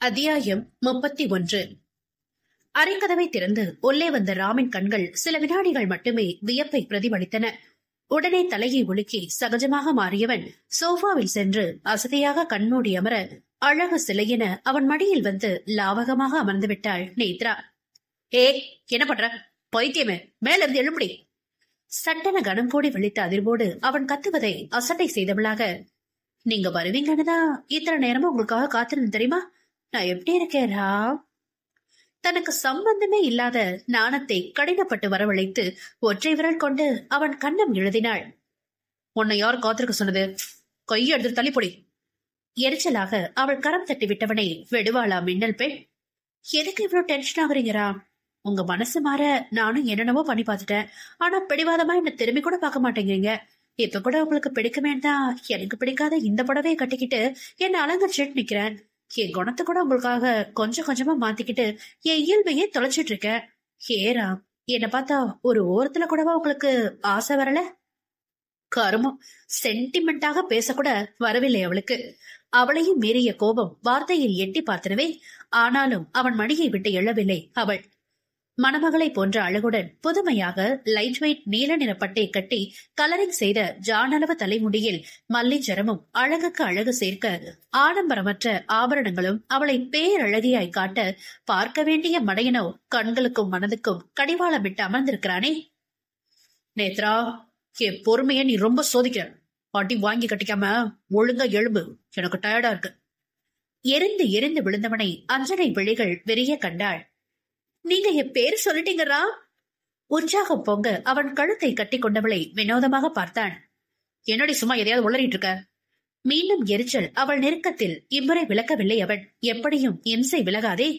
அத்தியாயம் 31. அரைக்கதவை திறந்து உள்ளே வந்த ராமின் கண்கள் சில வினாடிகள் மட்டுமே வியப்பை பிரதிபலித்தன. உடனே தலையை உலுக்கி சகஜமாக மாறியவன் சோஃபாவில் சென்று அசதியாக கண்மூடி அமர அழகு சிலையென அவன் மடியில் வந்து லாவகமாக அமர்ந்து விட்டாள் நேத்ரா. ஏ, என்ன பண்ற? பைத்தியமே, மேல இருந்து எழும்படி! சட்டென கனம் கூடி விழித்த அதிர்வோடு அவன் கத்துவதை அசட்டை செய்தவளாக, நீங்க வருவீங்கன்னுதான் இத்தனை நேரமா உங்களுக்காக காத்திருந்து தெரியுமா? நான் எப்படி இருக்கேன் ராம்? தனக்கு சம்பந்தமே இல்லாத நாணத்தை கடினப்பட்டு வரவழைத்து ஒற்றை விரல் கொண்டு அவன் கண்ணம் எழுதினாள். உன்னை யார் காத்திருக்க சொன்னது? கையை எடுத்து தள்ளிப்பொடி! எரிச்சலாக அவள் கரம் தட்டி விட்டவனை வெடுவாளா மின்னல் பெண்? எதுக்கு இவ்வளவு டென்ஷன் ஆகுறீங்கரா? உங்க மனசு மாற நானும் என்னென்னவோ பண்ணி பார்த்துட்டேன். ஆனா பிடிவாதமா என்ன திரும்பி கூட பார்க்க மாட்டேங்கிறீங்க. இப்ப கூட உங்களுக்கு பிடிக்குமேதான் எனக்கு பிடிக்காத இந்த புடவையை கட்டிக்கிட்டு என்ன அலங்கரிச்சுட்டு நிக்கிறேன். என் குணத்தை கூட உங்களுக்காக கொஞ்சம் கொஞ்சமா மாத்திக்கிட்டு என் இயல்பையே தொலைச்சிட்டு இருக்கேன். ஏரா, என்ன பார்த்தா ஒரு ஓரத்துல கூடவா உங்களுக்கு ஆசை வரல? கருமம், சென்டிமெண்டாக பேசக்கூட வரவில்லை அவளுக்கு. அவளையும் மீறிய கோபம் வார்த்தையில் எட்டி பார்த்தனவே. ஆனாலும் அவன் மடியை விட்டு எழவில்லை அவள். மணமகளை போன்ற அழகுடன் புதுமையாக லைட் வெயிட் நீல நிற பட்டை கட்டி கலரிங் செய்த ஜானளவு தலைமுடியில் மல்லிச்சரமும் அழகுக்கு அழகு சேர்க்க ஆடம்பரமற்ற ஆபரணங்களும் அவளை பேரழகியாய் காட்ட பார்க்க வேண்டிய மடையனோ கண்களுக்கும் மனதுக்கும் கடிவாளமிட்டு அமர்ந்திருக்கிறானே. நேத்ரா, என் பொறுமைய நீ ரொம்ப சோதிக்கிற. அடி வாங்கி கட்டிக்காம ஒழுங்கா எழும்பு, எனக்கு டயர்டா இருக்கு. எரிந்து எரிந்து விழுந்தவனை அஞ்சனை விழிகள் வெறிய கண்டாள். நீங்க என் பேரு சொல்லிட்டீங்கறா? உற்சாகம் பொங்க அவன் கழுத்தை கட்டி கொண்டவளை வினோதமாக பார்த்தான். என்னடி சும்மா எதையாவது உளறிட்டு இருக்க? மீண்டும் எரிச்சல் அவள் நெருக்கத்தில் இம்முறை விளக்கவில்லை அவன். எப்படியும் இம்சை விலகாதே.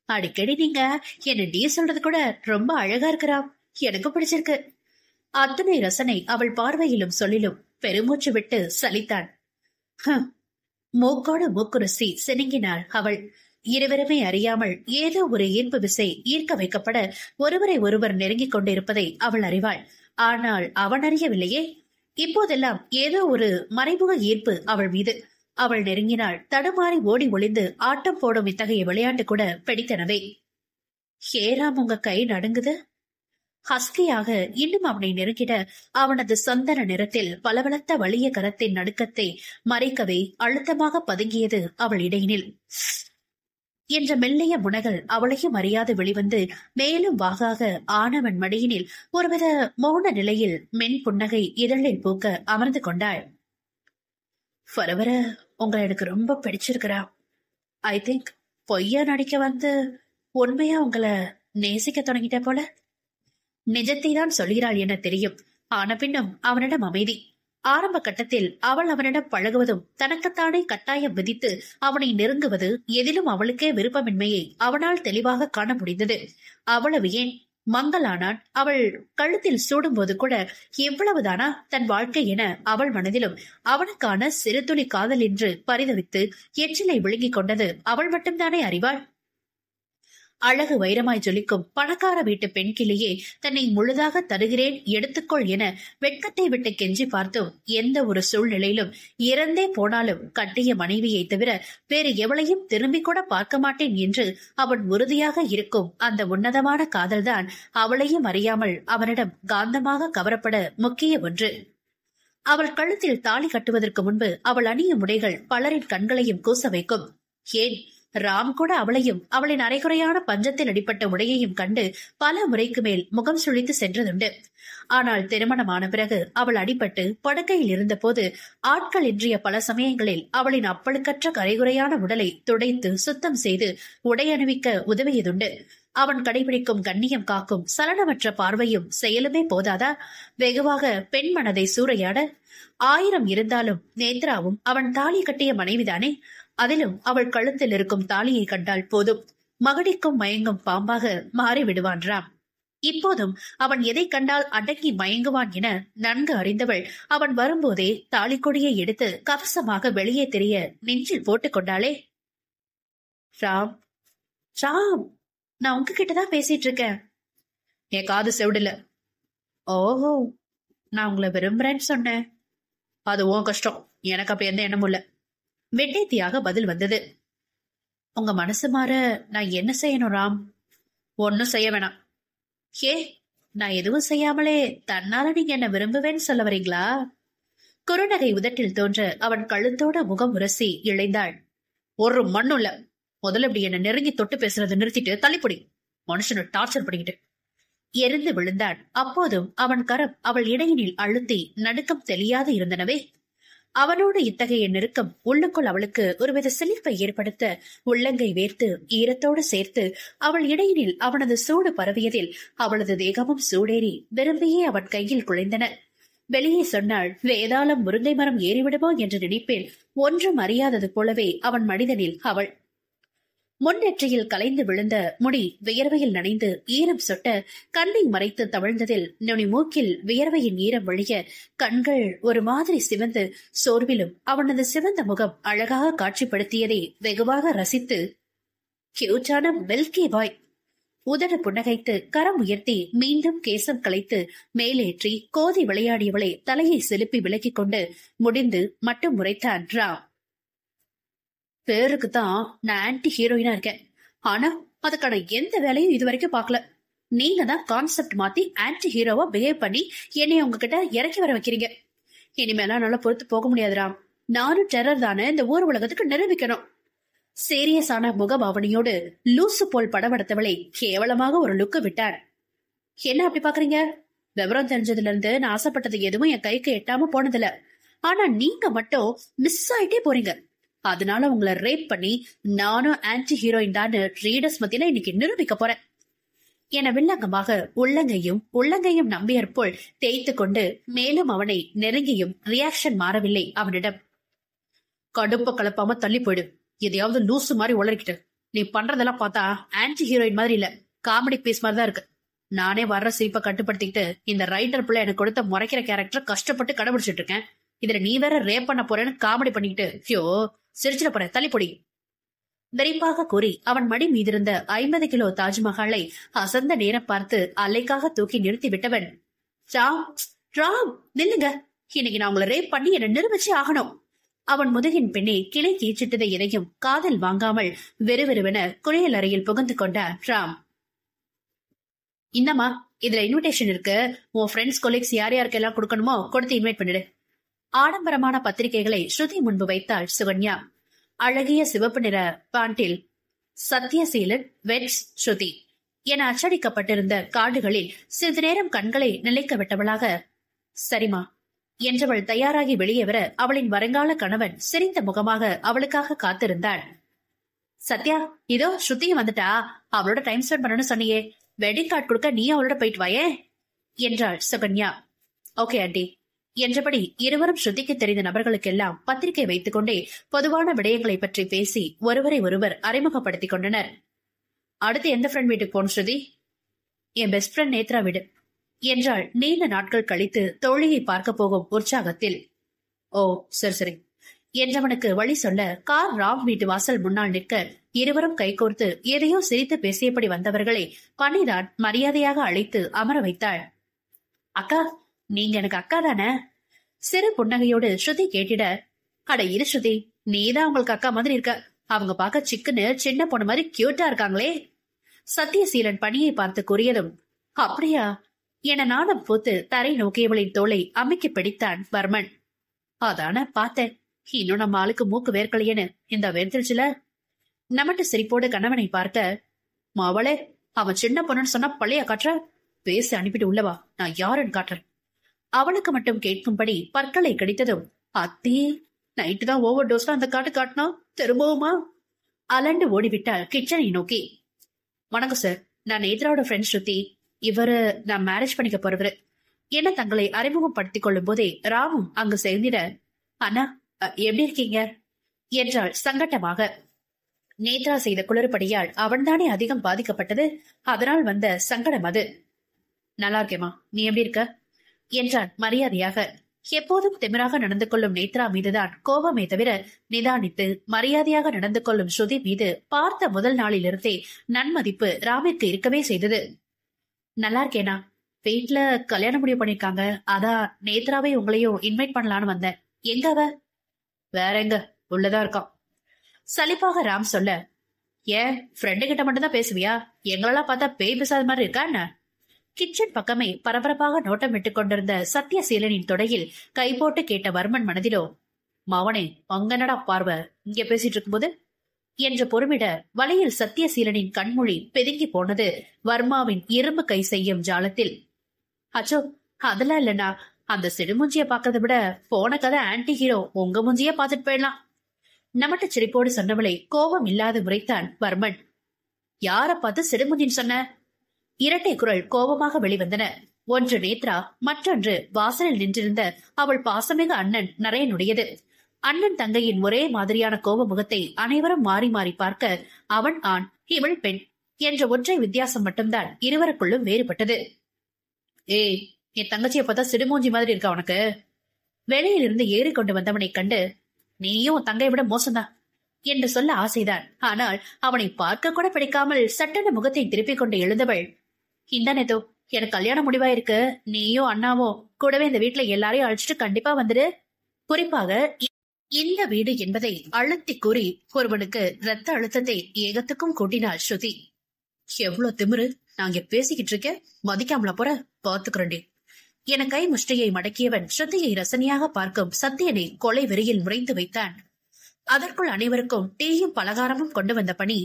அடிக்கடி நீங்க என்ன டீ சொல்றது கூட ரொம்ப அழகா இருக்கிறா. எனக்கு பிடிச்சிருக்கு. அத்தனை ரசனை அவள் பார்வையிலும் சொல்லிலும் பெருமூச்சு விட்டு சலித்தான். மூக்கோடு மூக்குரசி சினுங்கினாள் அவள். இருவருமே அறியாமல் ஏதோ ஒரு ஈர்ப்பு விசை ஈர்க்க வைக்கப்பட ஒருவரை ஒருவர் நெருங்கிக் கொண்டிருப்பதை அவள் அறிவாள். ஆனால் அவன் அறியவில்லையே. இப்போதெல்லாம் ஏதோ ஒரு மறைமுக ஈர்ப்பு அவள் மீது. அவள் நெருங்கினாள். தடுமாறி ஓடி ஒளிந்து ஆட்டம் போடும் இத்தகைய விளையாட்டு கூட பிடித்தனவே. ஏராம், உங்க கை நடுங்குது. ஹஸ்கியாக இன்னும் அவனை நெருங்கிட அவனது சந்தன நிறத்தில் பளபளத்த வலிய கரத்தின் நடுக்கத்தை மறைக்கவே அழுத்தமாக பதுங்கியது அவள் இடையினில். என்ற மெல்லிய முனகள் அவளையும் அறியாது வெளிவந்து மேலும் வாகாக ஆனவன் மடியினில் ஒருவித மௌன நிலையில் மென் புன்னகை இதழில் பூக்க அமர்ந்து கொண்டாள். வரவர உங்களை எனக்கு ரொம்ப பிடிச்சிருக்கிறா. ஐ திங்க் பொய்யா நடிக்க வந்து உண்மையா உங்களை நேசிக்க தொடங்கிட்ட போல. நிஜத்தை தான் சொல்கிறாள் என தெரியும். ஆன பின்னும் அவனிடம் அமைதி. ஆரம்ப கட்டத்தில் அவள் அவனிடம் பழகுவதும் தனக்குத்தானே கட்டாயம் விதித்து அவனை நெருங்குவது எதிலும் அவளுக்கே விருப்பமின்மையை அவனால் தெளிவாக காண முடிந்தது. அவ்வளவு ஏன், மங்களானான். அவள் கழுத்தில் சூடும்போது கூட எவ்வளவுதானா தன் வாழ்க்கை என அவள் மனதிலும் அவனுக்கான சிறு துளி காதல் என்று பரிதவித்து எச்சிலை விழுங்கிக் கொண்டது அவள் மட்டும்தானே அறிவாள். அழகு வைரமாய் ஜொலிக்கும் பணக்கார வீட்டு பெண் கிளியே தன்னை முழுதாக தருகிறேன் எடுத்துக்கொள் என வெட்கத்தை விட்டு கெஞ்சி பார்த்தும் எந்த ஒரு சூழ்நிலையிலும் இறந்தே போனாலும் கட்டிய மனைவியை தவிர வேறு எவளையும் திரும்பி கூட பார்க்க மாட்டேன் என்று அவன் உறுதியாக இருக்கும் அந்த உன்னதமான காதல்தான் அவளையும் அறியாமல் அவனிடம் காந்தமாக கவரப்பட முக்கிய ஒன்று. அவள் கழுத்தில் தாலி கட்டுவதற்கு முன்பு அவள் அணியும் உடைகள் பலரின் கண்களையும் கூச வைக்கும். ஏன், ராம் கூட அவளையும் அவளின் அரைகுறையான பஞ்சத்தில் அடிப்பட்ட உடையையும் கண்டு பல முறைக்கு மேல் முகம் சுழித்து சென்றதுண்டு. ஆனால் திருமணமான பிறகு அவள் அடிபட்டு படுக்கையில் இருந்த போது ஆட்கள் இன்றிய பல சமயங்களில் அவளின் அப்பழுக்கற்ற கரைகுறையான உடலை துடைத்து சுத்தம் செய்து உடை அணிவிக்க உதவியதுண்டு. அவன் கடைபிடிக்கும் கண்ணியம் காக்கும் சலனமற்ற பார்வையும் செயலுமே போதாதா வெகுவாக பெண் மனதை சூறையாட? 1000 இருந்தாலும் நேத்ராவும் அவன் தாலி கட்டிய மனைவிதானே. அதிலும் அவள் கழுத்தில் இருக்கும் தாலியை கண்டால் போதும் மகடிக்கும் மயங்கும் பாம்பாக மாறிவிடுவான் ராம். இப்போதும் அவன் எதை கண்டால் அடங்கி மயங்குவான் என நன்கு அறிந்தவள் அவன் வரும்போதே தாலி கொடியை எடுத்து கவசமாக வெளியே தெரிய நெஞ்சில் போட்டுக் கொண்டாளே. ராம், ராம், நான் உங்ககிட்டதான் பேசிட்டு இருக்கேன். என் காது செவிடல. ஓஹோ, நான் உங்களை விரும்புறேன்னு சொன்னேன். அது உன் கஷ்டம், எனக்கு அப்ப எந்த எண்ணமும் இல்ல. வெட்டேத்தியாக பதில் வந்தது. உங்க மனசு மாற நான் என்ன செய்யணும் ராம்? ஒன்னும் செய்ய வேணாம். ஏ, நான் எதுவும் செய்யாமலே தன்னால நீங்க என்ன விரும்புவேன்னு சொல்ல வரீங்களா? குறுநகை உதட்டில் தோன்ற அவன் கழுத்தோட முகம் உரசி இழைந்தாள். ஒரு மண்ணும் இல்ல. முதல்ல இப்படி என்ன நெருங்கி தொட்டு பேசுறதை நிறுத்திட்டு தள்ளிப்பொடி. மனுஷனை டார்ச்சர் பண்ணிக்கிட்டு எரிந்து விழுந்தான். அப்போதும் அவன் கரம் அவள் இடையினில் அழுத்தி நடுக்கம் தெளியாது இருந்தனவே. அவனோடு இத்தகைய நெருக்கம் உள்ளுக்குள் அவளுக்கு ஒருவித சிலிர்ப்பை ஏற்படுத்த உள்ளங்கை வேர்த்து ஈரத்தோடு சேர்த்து அவள் இடையினில் அவனது சூடு பரவியதில் அவளது தேகமும் சூடேறி விரும்பியே அவன் கையில் குழைந்தன. வெளியே சொன்னாள், வேதாளம் முருங்கை மரம் ஏறிவிடுமோ என்று நினைப்பேன். ஒன்றும் அறியாதது போலவே அவன் மனிதனில் அவள். முன்னெற்றியில் கலைந்து விழுந்த முடி வியர்வையில் நனைந்து ஈரம் சொட்ட கண்ணை மறைத்து தவழ்ந்ததில் நுனி மூக்கில் வியர்வையின் ஈரம் வழிய கண்கள் ஒரு மாதிரி சிவந்து சோர்விலும் அவனது சிவந்த முகம் அழகாக காட்சிப்படுத்தியதை வெகுவாக ரசித்து, கியூட்டான மில்கி பாய். உதடு புன்னகைத்து கரம் உயர்த்தி மீண்டும் கேசம் கலைத்து மேலேற்றி கோதி விளையாடியவளை தலையை செலுப்பி விலக்கிக் கொண்டு முடிந்து மட்டும் முறைத்தான் ராம். பேருக்குதான் நான் ஆன்டி ஹீரோயினா இருக்கேன். ஆனா அதுக்கான எந்த வேலையும் இது வரைக்கும் பாக்கல. நீங்க தான் கான்செப்ட் மாத்தி ஆன்டி ஹீரோவா பிஹேவ் பண்ணி என்னைய உங்ககிட்ட இறக்கி வர வைக்கிறீங்க. இனிமேலாம் நல்லா பொறுத்து போக முடியாது ராம். நானும் டெரர் தானே இந்த ஊர் உலகத்துக்கு நிரூபிக்கணும். சீரியஸான முகபாவனையோடு லூசு போல் படபடுத்தவளை கேவலமாக ஒரு லுக்கு விட்டார். என்ன அப்படி பாக்குறீங்க? விவரம் தெரிஞ்சதுல இருந்து நான் ஆசைப்பட்டது எதுவும் என் கைக்கு எட்டாம போனதில்ல. ஆனா நீங்க மட்டும் மிஸ் ஆயிட்டே போறீங்க. அதனால உங்களை ரேப் பண்ணி நானும் ஆன்டி ஹீரோயின் தான் ரீடர்ஸ் மத்தியில இன்னைக்கு நிரூபிக்க போறேன் என வில்லங்கமாக உள்ளங்கையும் நம்பியற்போல் தேய்த்து கொண்டு மேலும் அவனை நெருங்கியும் ரியாக்ஷன் மாறவில்லை அவனிடம். கடுப்ப கலப்பாம தள்ளி போயிடு. எதையாவது லூசு மாதிரி உளறிக்கிட்டு. நீ பண்றதெல்லாம் பார்த்தா ஆன்டி ஹீரோயின் மாதிரி இல்ல, காமெடி பீஸ் மாதிரிதான் இருக்கு. நானே வர்ற சீப்பை கட்டுப்படுத்திக்கிட்டு இந்த ரைட்டர் பிள்ளை எனக்கு கொடுத்த முறைக்கிற கேரக்டர் கஷ்டப்பட்டு கடைபிடிச்சிட்டு இருக்கேன். இதுல நீ வேற ரேப் பண்ண போறேன்னு காமெடி பண்ணிக்கிட்டு ஐயோ சிரிச்சிட போற, தள்ளிப்பொடி. வெறிப்பாக கூறி அவன் மடி மீதிருந்த 50 கிலோ தாஜ்மஹாலை அசந்த நேரம் பார்த்து அலைக்காக தூக்கி நிறுத்தி விட்டவன், ராம் ராம் நில்லுங்க, இன்னைக்கு நான் உங்களை ரேப் பண்ணி என்ன நிரூபிச்சு ஆகணும். அவன் முதுகின் பின்னே கிளை கீச்சிட்டதை எதையும் காதில் வாங்காமல் வெறுவெறுவென குளியல் அறையில் புகுந்து கொண்டான் ராம். இந்தமா இதுல இன்விடேஷன் இருக்கு. உன் ஃப்ரெண்ட்ஸ் கொலீக்ஸ் யார் யாருக்கெல்லாம் கொடுக்கணுமோ கொடுத்து இன்வைட் பண்ணிடு. ஆடம்பரமான பத்திரிகைகளை ஸ்ருதி முன்பு வைத்தாள் சுகன்யா. அழகிய சிவப்பு நிற பாண்டில் சத்யசீலன் வெட்ஸ் ஸ்ருதி என அச்சடிக்கப்பட்டிருந்த கார்டுகளில் சிறிது நேரம் கண்களை நிலைக்க விட்டவளாக, சரிமா என்றவள் தயாராகி வெளியே வர அவளின் வருங்கால கணவன் சிரித்த முகமாக அவளுக்காக காத்திருந்தாள். சத்யா, இதோ ஸ்ருதியும் வந்துட்டா. அவளோட டைம் ஸ்பெண்ட் பண்ணணும்னு சொன்னியே, வெட்டிங் கார்டு கொடுக்க நீ அவளோட போயிட்டு வாயே என்றாள் சுகன்யா. ஓகே ஆண்டி என்றபடி இருவரும் ஸ்ருதிக்கு தெரிந்த நபர்களுக்கெல்லாம் பத்திரிகை வைத்துக் கொண்டே பொதுவான விடயங்களை பற்றி பேசி ஒருவரை ஒருவர் அறிமுகப்படுத்திக் கொண்டனர். அடுத்து எந்த ஃப்ரெண்ட் வீட்டுக்கு போன ஸ்ருதி? என் பெஸ்ட் ஃப்ரெண்ட் நேத்ரா வீடு என்றாள் நீண்ட நாட்கள் கழித்து தோழியை பார்க்க போகும் உற்சாகத்தில். ஓ சரி சரி என்றவனுக்கு வழி சொல்ல கார் ராம் வீட்டு வாசல் முன்னால் நிற்க இருவரும் கைகோர்த்து எதையோ சிரித்து பேசியபடி வந்தவர்களை பணிதான் மரியாதையாக அழைத்து அமர வைத்தாள். அக்கா, நீங்க எனக்கு அக்கா தானே? சிறு புன்னகையோடு ஸ்ருதி கேட்டிட, அட இரு ஸ்ருதி, நீதான் உங்களுக்கு அக்கா மாதிரி இருக்க. அவங்க பார்க்க சிக்குன்னு சின்ன பொண்ணு மாதிரி கியூட்டா இருக்காங்களே. சத்யசீலன் பணியை பார்த்து கூறியதும், அப்படியா என நாணம் பூத்து தரை நோக்கியவளின் தோளை அமுக்கி பிடித்தான் வர்மன். அதான பார்த்தேன், இன்னும் நம்ம ஆளுக்கு மூக்கு வேர்க்கலையேன்னு இந்த வேர்த்திருச்சுல. நமட்டு சிரிப்போடு கணவனை பார்க்க, மாவளே அவன் சின்ன பொண்ணுன்னு சொன்னா பழைய காட்டுற, பேசி அனுப்பிட்டு உள்ளவா, நான் யாருன்னு காட்டுறேன். அவனுக்கு மட்டும் கேட்கும்படி பற்களை கடித்ததும், அத்தே நைட்டு தான் ஓவர் டோஸ்ல அந்த காட்டு காட்டினா திரும்பவுமா அலண்டு ஓடிவிட்டாள் கிச்சனை நோக்கி. வணக்கம் சார், நான் நேத்ராவோட ஃப்ரெண்ட் ஸ்ருதி. இவரு நான் மேரேஜ் பண்ணிக்க போறவரு என தங்களை அறிமுகப்படுத்திக் கொள்ளும் போதே ராமும் அங்கு சேர்ந்திட, அண்ணா எப்படி இருக்கீங்க என்றாள் சங்கட்டமாக. நேத்ரா செய்த குளறுபடியால் அவன்தானே அதிகம் பாதிக்கப்பட்டது. அதனால் வந்த சங்கடம் அது. நல்லா இருக்கேமா, நீ எப்படி இருக்க என்றான் மரியாதையாக. எப்போதும் திமிராக நடந்து கொள்ளும் நேத்ரா மீதுதான் கோபமே தவிர நிதானித்து மரியாதையாக நடந்து கொள்ளும் ஸ்ருதி மீது பார்த்த முதல் நாளிலிருந்தே நன்மதிப்பு ராமிற்கு இருக்கவே செய்தது. நல்லா இருக்கேனா, வீட்டுல கல்யாணம் முடிவு பண்ணிருக்காங்க. அதான் நேத்ராவை உங்களையும் இன்வைட் பண்ணலான்னு வந்தேன். எங்க அவ? வேற எங்க, உள்ளதா இருக்கான் சலிப்பாக ராம் சொல்ல, ஏன் ஃப்ரெண்டு கிட்ட மட்டும் தான் பேசுவியா? எங்களெல்லாம் பார்த்தா பேய் பேசாத மாதிரி இருக்கா என்ன? கிச்சன் பக்கமே பரபரப்பாக நோட்டம் விட்டுக் கொண்டிருந்த சத்யசீலனின் தொடையில் கை போட்டு கேட்ட வர்மன் மனதிலோ, மவனே அங்கனடா பார்வை இங்க பேசிட்டு இருக்கும்போது என்ற பொறுமிட வலையில் சத்யசீலனின் கண்மொழி பெதுங்கி போனது வர்மாவின் இரும்பு கை செய்யும் ஜாலத்தில். அச்சோ, அதெல்லாம் இல்லனா, அந்த சிடுமுஞ்சிய பாக்கிறத விட போன கதை ஆன்டி ஹீரோ உங்க முஞ்சிய பாத்துட்டு போயிடலாம். நமட்ட சிரிப்போடு சொன்னவளை கோபம் இல்லாது முறைத்தான் வர்மன். யார பார்த்து சிடுமுஞ்சின்னு சொன்ன? இரட்டை குரல் கோபமாக வெளிவந்தன. ஒன்று நேத்ரா, மற்றொன்று வாசலில் நின்றிருந்த அவள் பாசமிகு அண்ணன் நரேனுடையது. அண்ணன் தங்கையின் ஒரே மாதிரியான கோப முகத்தை அனைவரும் மாறி மாறி பார்க்க, அவன் ஆண் இவள் பெண் என்ற ஒற்றை வித்தியாசம் மட்டும்தான் இருவருக்குள்ளும் வேறுபட்டது. ஏய், என் தங்கச்சியை பார்த்தா சிடுமூஞ்சி மாதிரி இருக்கா உனக்கு? வெளியிலிருந்து ஏறிக்கொண்டு வந்தவனை கண்டு, நீயும் தங்கை விட மோசம்தான் என்று சொல்ல ஆசைதான். ஆனால் அவனை பார்க்க கூட பிடிக்காமல் சட்டென முகத்தை திருப்பிக் கொண்டு எழுந்தவள், இந்த நேதோ, எனக்கு கல்யாணம் முடிவாயிருக்கு. நீயும் அண்ணாவோ கூடவே இந்த வீட்டுல எல்லாரையும் அழைச்சிட்டு கண்டிப்பா வந்துடு. குறிப்பாக இந்த வீடு என்பதை அழுத்தி கூறி ஒருவனுக்கு ரத்த அழுத்தத்தை ஏகத்துக்கும் கூட்டினாள் ஸ்ருதி. எவ்வளவு திமிரு! நாங்க பேசிக்கிட்டு இருக்க மதிக்காமல போற, பாத்துக்கிறேன்டி என கை முஷ்டியை மடக்கியவன் ஸ்ருதியை ரசனையாக பார்க்கும் சத்தியனை கொலை வெறியில் முறைந்து வைத்தான். அதற்குள் அனைவருக்கும் டீயும் பலகாரமும் கொண்டு வந்த பணி.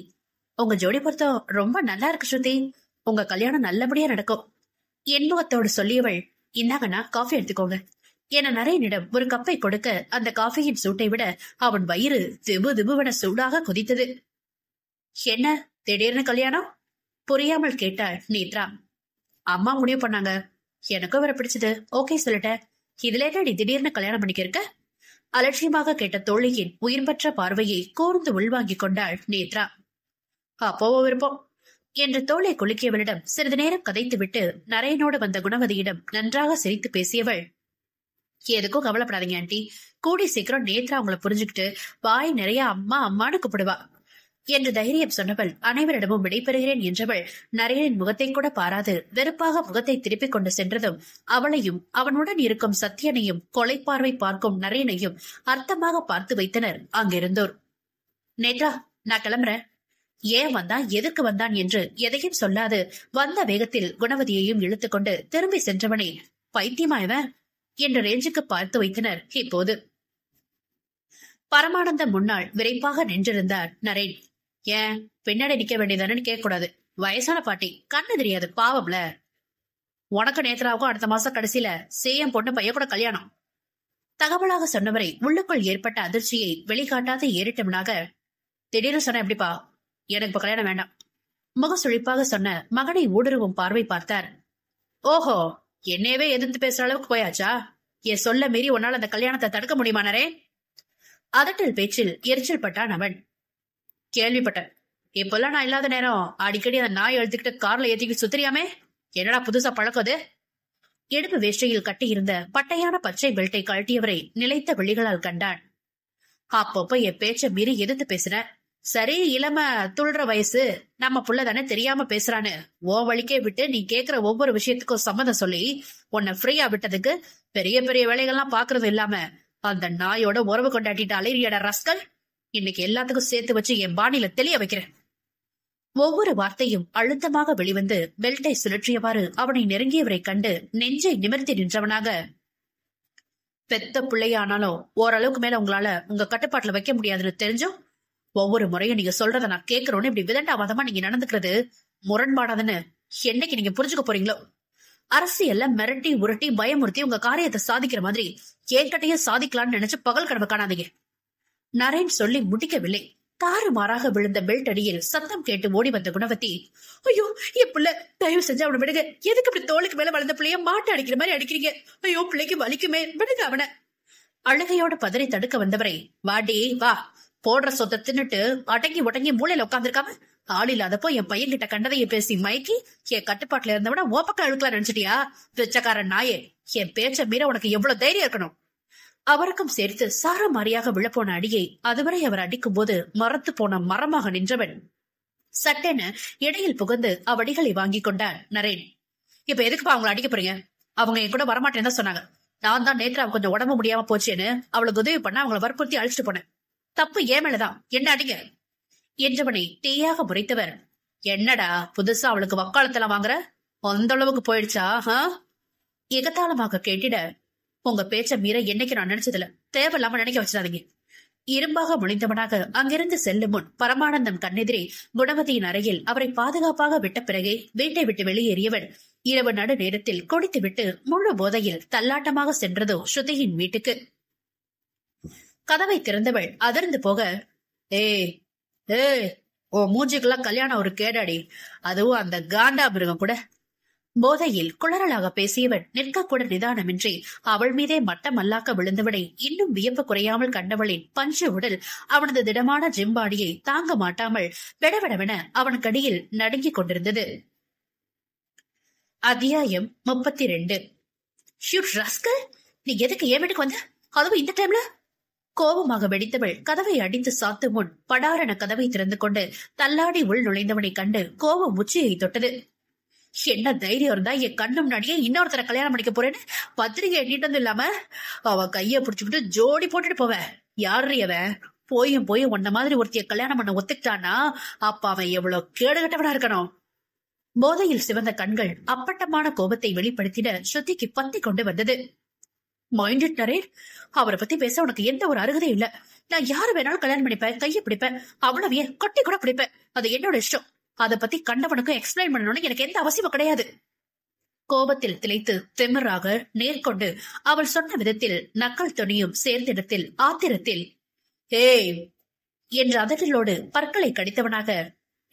உங்க ஜோடி பொருத்தம் ரொம்ப நல்லா இருக்கு ஸ்ருதி, உங்க கல்யாணம் நல்லபடியா நடக்கும் எண்முகத்தோடு சொல்லியவள், இந்தாங்கண்ணா காஃபி எடுத்துக்கோங்க என நரேனிடம் ஒரு கப்பை கொடுக்க, அந்த காஃபியின் சூட்டை விட அவன் வயிறு திபு திபுவென சூடாக கொதித்தது. என்ன திடீர்னு கல்யாணம்? புரியாமல் கேட்டாள் நேத்ரா. அம்மா முடிவு பண்ணாங்க, எனக்கும் வர பிடிச்சது, ஓகே சொல்லிட்டேன். இதுல என்னடி திடீர்னு கல்யாணம் பண்ணிக்க இருக்க? அலட்சியமாக கேட்ட தோழியின் உயிர்பற்ற பார்வையை கூர்ந்து உள்வாங்கிக் கொண்டாள் நேத்ரா. அப்போவோ விருப்பம் என்று தோளை குலுக்கியவளிடம் சிறிது நேரம் கதைத்துவிட்டு நரேனோடு வந்த குணவதியிடம் நன்றாக சிரித்து பேசியவள், எதுக்கும் கவலைப்படாதீங்க ஆண்டி, கூடி சீக்கிரம் நேத்ரா அவங்களை புரிஞ்சுக்கிட்டு வாய் நிறைய அம்மா அம்மானு கூப்பிடுவா என்று தைரியம் சொன்னவள் அனைவரிடமும் விடைபெறுகிறேன் என்றவள் நரேனின் முகத்தை கூட பாராது வெறுப்பாக முகத்தை திருப்பிக் கொண்டு சென்றதும் அவளையும் அவனுடன் இருக்கும் சத்தியனையும் கொலை பார்வை பார்க்கும் நரேனையும் அர்த்தமாக பார்த்து வைத்தனர் அங்கிருந்தோர். நேத்ரா, நான் கிளம்புறேன். ஏன் வந்தான், எதற்கு வந்தான் என்று எதையும் சொல்லாது வந்த வேகத்தில் குணவதியையும் இழுத்துக்கொண்டு திரும்பி சென்றவனை, பைத்தியமாயவன் என்ற ரேஞ்சுக்கு பார்த்து வைத்தனர். இப்போது பரமானந்தம் முன்னால் விரைப்பாக நின்றிருந்தார் நரேன். ஏன் பின்னாடி நிக்க வேண்டியதானு கேட்க கூடாது, வயசான பாட்டி, கண்ணு தெரியாது, பாவம்ல. உனக்கு நேத்ராவுக்கும் அடுத்த மாசம் கடைசியில சேயம் பொண்ணு பைய கூட கல்யாணம். தகவலாக சொன்னவரை உள்ளுக்குள் ஏற்பட்ட அதிர்ச்சியை வெளிக்காட்டாத ஏறிட்டவனாக, திடீர்னு சொன்ன எப்படிப்பா, எனக்கு இப்ப கல்யாணம் வேண்டாம் முகசுழிப்பாக சொன்ன மகனை ஊடுருவும் பார்வை பார்த்தார். ஓஹோ, என்னையவே எதிர்த்து பேசுற அளவுக்கு போயாச்சா? என் சொல்ல மீறி உன்னால் அந்த கல்யாணத்தை தடுக்க முடியுமானரே? அதட்டல் பேச்சில் எரிச்சல் பட்டான் அவன். கேள்விப்பட்டேன், இப்பெல்லாம் நான் இல்லாத நேரம் அடிக்கடி அந்த நாய் எழுத்துக்கிட்டு கார்ல ஏத்திக்கிட்டு சுத்திரியாமே, என்னடா புதுசா பழக்கது? இடுப்பு வேஷ்டையில் கட்டியிருந்த பட்டையான பச்சை பெல்ட்டை கழட்டியவரை நிலைத்த விழிகளால் கண்டான். அப்பப்போ என் பேச்ச மீறி எதிர்த்து பேசுற. சரி, இளம துள்ற வயசு, நம்ம புள்ளதானே தெரியாம பேசுறான்னு ஓ வழிக்கே விட்டு நீ கேக்குற ஒவ்வொரு விஷயத்துக்கும் சம்மதம் சொல்லி உன்னை ஃப்ரீயா விட்டதுக்கு பெரிய பெரிய வேலைகள்லாம் பாக்குறது இல்லாம அந்த நாயோட உறவு கொண்டாட்டிட்டு அலைறியட ரஸ்கல், இன்னைக்கு எல்லாத்துக்கும் சேர்த்து வச்சு என் பாணியில தெளிய வைக்கிறேன். ஒவ்வொரு வார்த்தையும் அழுத்தமாக வெளிவந்து பெல்ட்டை சுழற்றியவாறு அவனை நெருங்கியவரை கண்டு நெஞ்சை நிமிர்த்தி நின்றவனாக, பெத்த பிள்ளையானாலும் ஓரளவுக்கு மேல உங்களால உங்க கட்டுப்பாட்டுல வைக்க முடியாதுன்னு தெரிஞ்சும் ஒவ்வொரு முறையும் நீங்க சொல்றத நான் கேட்கறோன்னு இப்படி விதண்டாவாதமா நீங்க நடந்துக்கிறது முரண்பாடாதுன்னு என்னைக்கு நீங்க புரிஞ்சுக்க போறீங்களோ? அரசியல்ல மிரட்டி உருட்டி பயமுறுத்தி உங்க காரியத்தை சாதிக்கிற மாதிரி என்கிட்டயே சாதிக்கலாம்னு நினைச்சு பகல் கனவு காணாதீங்க. நரேன் சொல்லி முடிக்கவில்லை. தாறுமாறாக விழுந்த பெல்ட் அடியில் சத்தம் கேட்டு ஓடி வந்த குணவதி, ஐயோ என் பிள்ளை, தயவு செஞ்சு அவனை விடுங்க, எதுக்கு இப்படி தோளுக்கு மேல வளர்ந்த பிள்ளைய மாட்டு அடிக்கிற மாதிரி அடிக்கிறீங்க? ஐயோ பிள்ளைக்கு வலிக்குமே, விடுங்க அவனை. அழுகையோட பதறி தடுக்க வந்தவரை, வாடி வா, போடுற சொத்தை தின்னுட்டு அடங்கி ஒட்டங்கி மூளையில உட்காந்துருக்காம ஆள் இல்லாதப்போ என் பையன் கிட்ட கண்டதைய பேசி மயக்கி என் கட்டுப்பாட்டுல இருந்தவன ஓப்பக்கம் அழுக்கலாம் நினைச்சிட்டியா? பிச்சைக்காரன் நாயே, என் பேச்ச மீற உனக்கு எவ்வளவு தைரியம் இருக்கணும்? அவருக்கும் சேர்த்து சார மாறியாக விழப்போன அடியை அதுவரை அவர் அடிக்கும் போது மரத்து போன மரமாக நின்றவன் சட்டென இடையில் புகுந்து அவ்வடிகளை வாங்கி கொண்டான் நரேன். இப்ப எதுக்குப்பா அவங்களை அடிக்க போறீங்க? அவங்க என் கூட வரமாட்டேன்னு தான் சொன்னாங்க. நான் தான் நேற்று அவ கொஞ்சம் உடம்பு முடியாம போச்சேன்னு அவளுக்கு உதவி பண்ண அவங்களை வற்புறுத்தி அழிச்சிட்டு போனேன். தப்பு ஏன் மேலதான், என்ன அடிங்க. என்றவனை தீயாக முறைத்தவர், என்னடா புதுசா அவளுக்கு வக்காலத்தெல்லாம் வாங்குற? அந்த அளவுக்கு போயிடுச்சா? எகத்தாளமாக கேட்டிட, உங்க பேச்ச மீற என்னைக்கு நான் நினைச்சதில்ல, தேவையில்லாம நினைக்க வச்சிடாதீங்க. இரும்பாக முழிந்தவனாக அங்கிருந்து செல்லும் முன் பரமானந்தம் கண்ணெதிரே குணவதியின் அறையில் அவரை பாதுகாப்பாக விட்ட பிறகே வீட்டை விட்டு வெளியேறியவன் இரவு நடு நேரத்தில் குடித்துவிட்டு முழு போதையில் தள்ளாட்டமாக சென்றதோ ஸ்ருதியின் வீட்டுக்கு. கதவை திறந்தவள் அதிர்ந்து போக, ஏய் ஏய், ஓ மூஞ்சிக்கெல்லாம் கல்யாணம் ஒரு கேடாடி, அதுவும் அந்த காண்டா மிருகம் கூட. போதையில் குளறலாக பேசியவன் நிற்கக்கூட நிதானமின்றி அவள் மீதே மட்டம் அல்லாக்க விழுந்தவனை இன்னும் வியப்பு குறையாமல் கண்டவளின் பஞ்சு உடல் அவனது திடமான ஜிம்பாடியை தாங்க மாட்டாமல் விடவிடவென அவன் கடியில் நடுங்கிக் கொண்டிருந்தது. அத்தியாயம் 32. நீ எதுக்கு ஏன் வீட்டுக்கு வந்த? அதுவும் இந்த டைம்ல? கோபமாக வெடித்தவள் கதவை அடித்து சாத்து முன் படாரண கதவை திறந்து கொண்டு தள்ளாடி உள் நுழைந்தவனை கண்டு கோபம் உச்சியை தொட்டது. என்ன தைரியம் இருந்தா என் கண்ணு முன்னாடியே இன்னொருத்தர கல்யாணம் பண்ணிக்க போறேன்னு பத்திரிகை எண்ணிட்டு இல்லாம அவ கைய புடிச்சுக்கிட்டு ஜோடி போட்டுட்டு போவ. யாரு அவன்? போயும் உன்ன மாதிரி ஒருத்திய கல்யாணம் பண்ண ஒத்துக்கிட்டானா அப்ப அவன் எவ்வளவு கேடுகட்டவனா இருக்கணும். போதையில் சிவந்த கண்கள் அப்பட்டமான கோபத்தை வெளிப்படுத்திட ஸ்ருதிக்கு பத்தி கொண்டு வந்தது. மைண்ட் இட் நரேன், அவரை பத்தி பேச உனக்கு எந்த ஒரு அருகதையும் இல்ல. நான் யாரு வேணாலும் கல்யாணம் பண்ணிப்பேன், கைய பிடிப்பேன், அவ்வளவே கொட்டி கூட பிடிப்பேன். அது என்னோட இஷ்டம். அதை பத்தி கண்டவனுக்கும் எக்ஸ்பிளைன் பண்ணணும்னு எனக்கு எந்த அவசியமும் கிடையாது. கோபத்தில் திளைத்து திமிராக நேர்கொண்டு அவள் சொன்ன விதத்தில் நக்கல் துணியும் சேர்ந்திடத்தில் ஆத்திரத்தில் ஏய் என்ற அதட்டலோடு பற்களை கடித்தவனாக,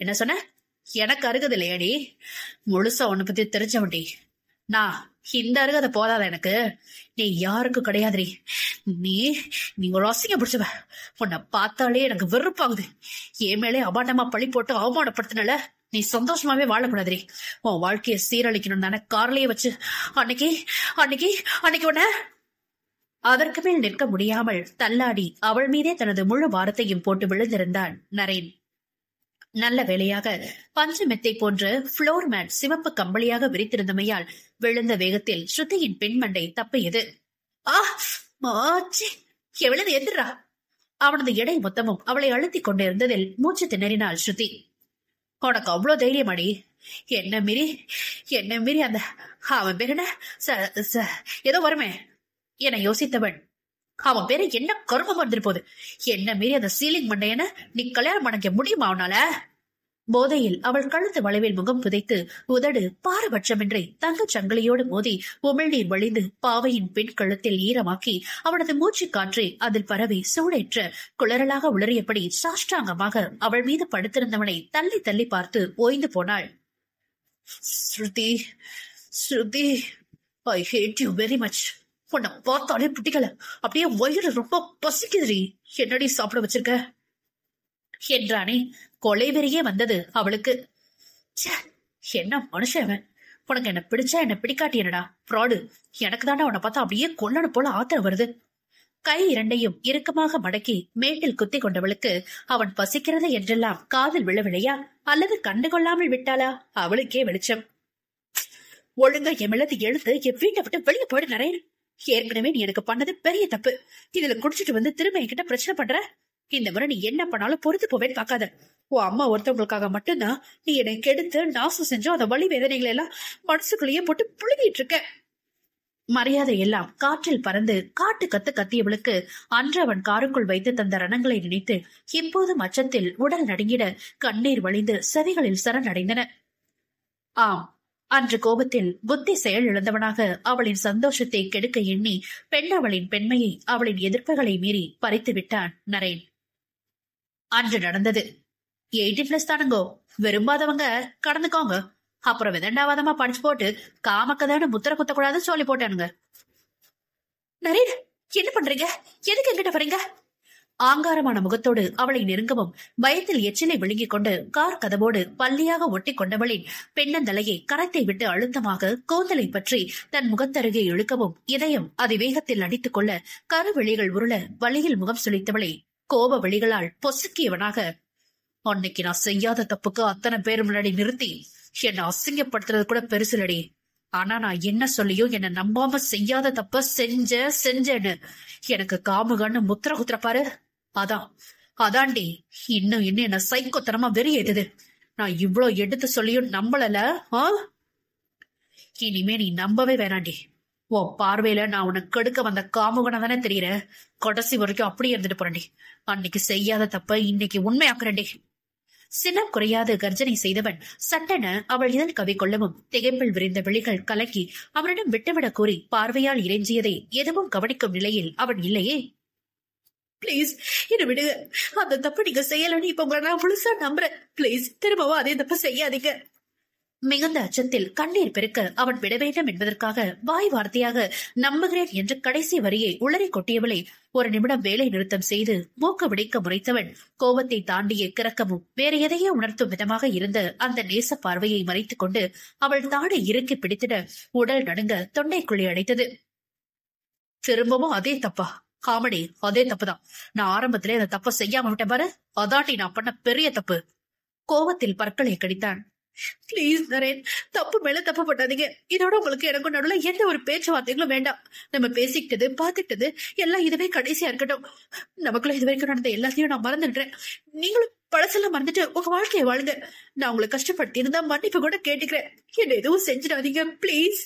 என்ன சொன்ன? எனக்கு அருகதில்லையாடி, முழுசா உன்னை பத்தி தெரிஞ்சவன்டி. நான் இந்த அருகதை போதாத எனக்கு, நீ யாருக்கும் கிடையாதுரி. நீ ஒரு அசிங்க பிடிச்சவ. உன்னை பார்த்தாலே எனக்கு வெறுப்பாகுது. என் மேலே அபாண்டமா பழி போட்டு அவமானப்படுத்தினால நீ சந்தோஷமாவே வாழக்கூடாதுரி. உன் வாழ்க்கையை சீரழிக்கணும் தானே கார்லயே வச்சு அன்னைக்கு உன்ன. அதற்கு மேல் நிற்க முடியாமல் தள்ளாடி அவள் மீதே தனது முழு வாரத்தையும் போட்டு விழுந்திருந்தான் நரேன். நல்ல வேளையாக பஞ்சு மெத்தை போன்ற புளோர் மேட் சிவப்பு கம்பளியாக விரித்திருந்தமையால் விழுந்த வேகத்தில் ஸ்ருதியின் பெண்மண்டை தப்பியது. எவ்வளவு எதிரா! அவனது எடை மொத்தமும் அவளை அழுத்திக் கொண்டிருந்ததில் மூச்சு திணறினாள் ஸ்ருதி. உனக்கு அவ்வளவு தைரியமாடி? என்ன மீறி அந்த அவன் பேர் என்ன ஏதோ வருமே என யோசித்தவன், அவன் பேரு என்ன கருமம் வந்துட்டு போகுது. என்ன மீறி அந்த சீலிங் மண்டையன நீ கல்யாணம் பண்ணிக்க முடியுமா அவனால? போதையில் அவள் கழுத்து வளைவில் முகம் புதைத்து உதடு பாரபட்சமின்றி தங்கச் சங்கிலியோடு மோதி உமிழ்நீர் வழிந்து பாவையின் பெண் கழுத்தில் ஈரமாக்கி அவனது மூச்சு காற்றை அதில் பரவி சூடேற்ற குளறலாக உளறியபடி சாஷ்டாங்கமாக அவள் மீது படுத்திருந்தவனை தள்ளி தள்ளி பார்த்து ஓய்ந்து போனாள். ஸ்ருதி, ஐ ஹேட் யூ வெரி மச். உன்னை பார்த்தாலே பிடிக்கல. அப்படியே வயிறு ரொம்ப பசிக்குதுரி. என்னடி சாப்பிட வச்சிருக்க என்றானே. கொலைவெறியே வந்தது அவளுக்கு. என்ன மனுஷன் அவன்! உனக்கு என்ன பிடிச்சா என்ன பிடிக்காட்டி என்னடா ஃப்ராடு. எனக்கு தானே உன்னை பார்த்தா அப்படியே கொல்லணும் போல ஆத்திரம் வருது. கை இரண்டையும் இறுக்கமாக மடக்கி மேட்டில் குத்தி கொண்டவளுக்கு அவன் பசிக்கிறது என்றெல்லாம் காதில் விழவில்லையா, அல்லது கண்டுகொள்ளாமல் விட்டாளா? அவளுக்கே வெளிச்சம். ஒழுங்கா எமிழத்து எழுத்து என் வீட்டை விட்டு வெளியே போயிடு நரேன். ஏற்கனவே நீ எனக்கு பண்ணது பெரிய தப்பு. இதுல குடிச்சிட்டு வந்து திரும்ப என்கிட்ட பிரச்சனை பண்ற. இந்த முறை நீ என்ன பண்ணாலும் பொறுத்து போவேன்னு பாக்காத. உன் அம்மா ஒருத்தவங்களுக்காக மட்டும்தான் நீ என்னை கெடுத்து நாசம் செஞ்சோ அந்த வலி வேதனைகளை எல்லாம் மனசுக்குள்ளேயே போட்டு புழுகிட்டு இருக்க. மரியாதை எல்லாம் காற்றில் பறந்து காட்டு கத்து கத்தியவளுக்கு அன்று அவன் காருக்குள் வைத்து தந்த ரணங்களை நினைத்து இப்போதும் அச்சத்தில் உடல் நடுங்கிட கண்ணீர் வழிந்து செவிகளில் சரணடைந்தன. ஆம், அன்று கோபத்தில் புத்தி செயல் இழந்தவனாக அவளின் சந்தோஷத்தை கெடுக்க எண்ணி பெண்ணவளின் பெண்மையை அவளின் எதிர்ப்புகளை மீறி பறித்து விட்டான் நரேன். அன்று நடந்தது 18+ தானுங்கோ. விரும்பாதவங்க கடந்துக்கோங்க. அப்புறம் விதண்டாவாதமா படிச்சு போட்டு காமக்கதான முத்திர குத்தக்கூடாதுன்னு சொல்லி போட்டானுங்க. நரேன், என்ன பண்றீங்க? எதுக்கு என்கிட்ட வரீங்க? ஆங்காரமான முகத்தோடு அவளை நெருங்கவும் பயத்தில் எச்சிலை விழுங்கிக் கொண்டு கார் கதவோடு பள்ளியாக ஒட்டி கொண்டவளின் பெண்ணந்தலையை கரத்தை விட்டு அழுத்தமாக கூந்தலை பற்றி தன் முகத்தருகே இழுக்கவும் இதயம் அதிவேகத்தில் அடித்துக் கொள்ள கருவெளிகள் உருள வழியில் முகம் சுளித்தவளை கோப வெளிகளால் பொசுக்கியவனாக, அன்னைக்கு நான் செய்யாத தப்புக்கு அத்தனை பேர் முன்னாடி நிறுத்தி என்னை அசிங்கப்படுத்துறது கூட பெருசுலடி. ஆனா நான் என்ன சொல்லியும் என்ன நம்பாம செய்யாத தப்ப செஞ்சேன்னு எனக்கு காமுகன்னு முத்திர குத்துற பாரு. அதாண்டி இன்னும் இன்னும் என்ன சைக்கோத்தனமா வெறியேதுது. நான் இவ்ளோ எடுத்து சொல்லியும் நம்பலல. இனிமே நீ நம்பவே வேணாண்டி. உன் பார்வையில நான் உனக்கு கெடுக்க வந்த காமுகன தானே தெரியற. கடைசி வரைக்கும் அப்படியே இருந்துட்டு போறேன்டி. அன்னைக்கு செய்யாத தப்ப இன்னைக்கு உண்மையாக்குறேன்டி. சினம் குறையாது கர்ஜனை செய்தவன் சட்டென அவள் இதழ் கவி கொள்ளவும் திகைப்பில் விரிந்த விழிகள் கலக்கி அவனிடம் விட்டுவிடக் கூறி பார்வையால் இறைஞ்சியதை எதுவும் கவனிக்கும் நிலையில் அவன் இல்லையே. பிளீஸ் என்ன விடுங்க. அந்த தப்பு நீங்க செய்யலன்னு இப்ப உங்களை நான் முழுசா நம்புறேன். பிளீஸ் திரும்பவும் அதே தப்பு செய்யாதீங்க. மிகுந்த அச்சத்தில் கண்ணீர் பெருக்க அவன் விட வேண்டும் என்பதற்காக வாய் வார்த்தையாக நம்புகிறேன் என்று கடைசி வரியை உளறி கொட்டியவளை ஒரு நிமிடம் வேலை நிறுத்தம் செய்து மூக்க விடைக்க முறைத்தவன் கோபத்தை தாண்டிய கிறக்கமும் வேற எதையோ உணர்த்தும் விதமாக இருந்த அந்த நேச பார்வையை மறைத்துக் கொண்டு அவள் தாடை இறுக்கி பிடித்திட உடல் நடுங்க தொண்டைக்குள்ளி அடைத்தது. திரும்பவும் அதே தப்பா? காமெடி, அதே தப்புதான். நான் ஆரம்பத்திலே அந்த தப்ப செய்யாம விட்டேன் பாரு, அதாட்டி நான் பண்ண பெரிய தப்பு. கோபத்தில் பற்களை கடித்தான். பிளீஸ் நரேன், தப்பு மேல தப்பு பண்ணாதீங்க. இதோட உங்களுக்கு எனக்கும் நடுவுல எந்த ஒரு பேச்சுவார்த்தைகளும் வேண்டாம். நம்ம பேசிக்கிட்டது பாத்துக்கிட்டது எல்லாம் இதுவே கடைசியா இருக்கட்டும். நமக்குள்ள இது வரைக்கும் நடந்த எல்லாத்தையும் நான் மறந்துடுறேன். நீங்களும் பழசெல்லாம் மறந்துட்டு உங்க வாழ்க்கையை வாழுங்க. நான் உங்களை கஷ்டப்படுத்தி இருந்தா மன்னிப்பு கூட கேட்டுக்கிறேன். என்ன எதுவும் செஞ்சிடாதீங்க பிளீஸ்.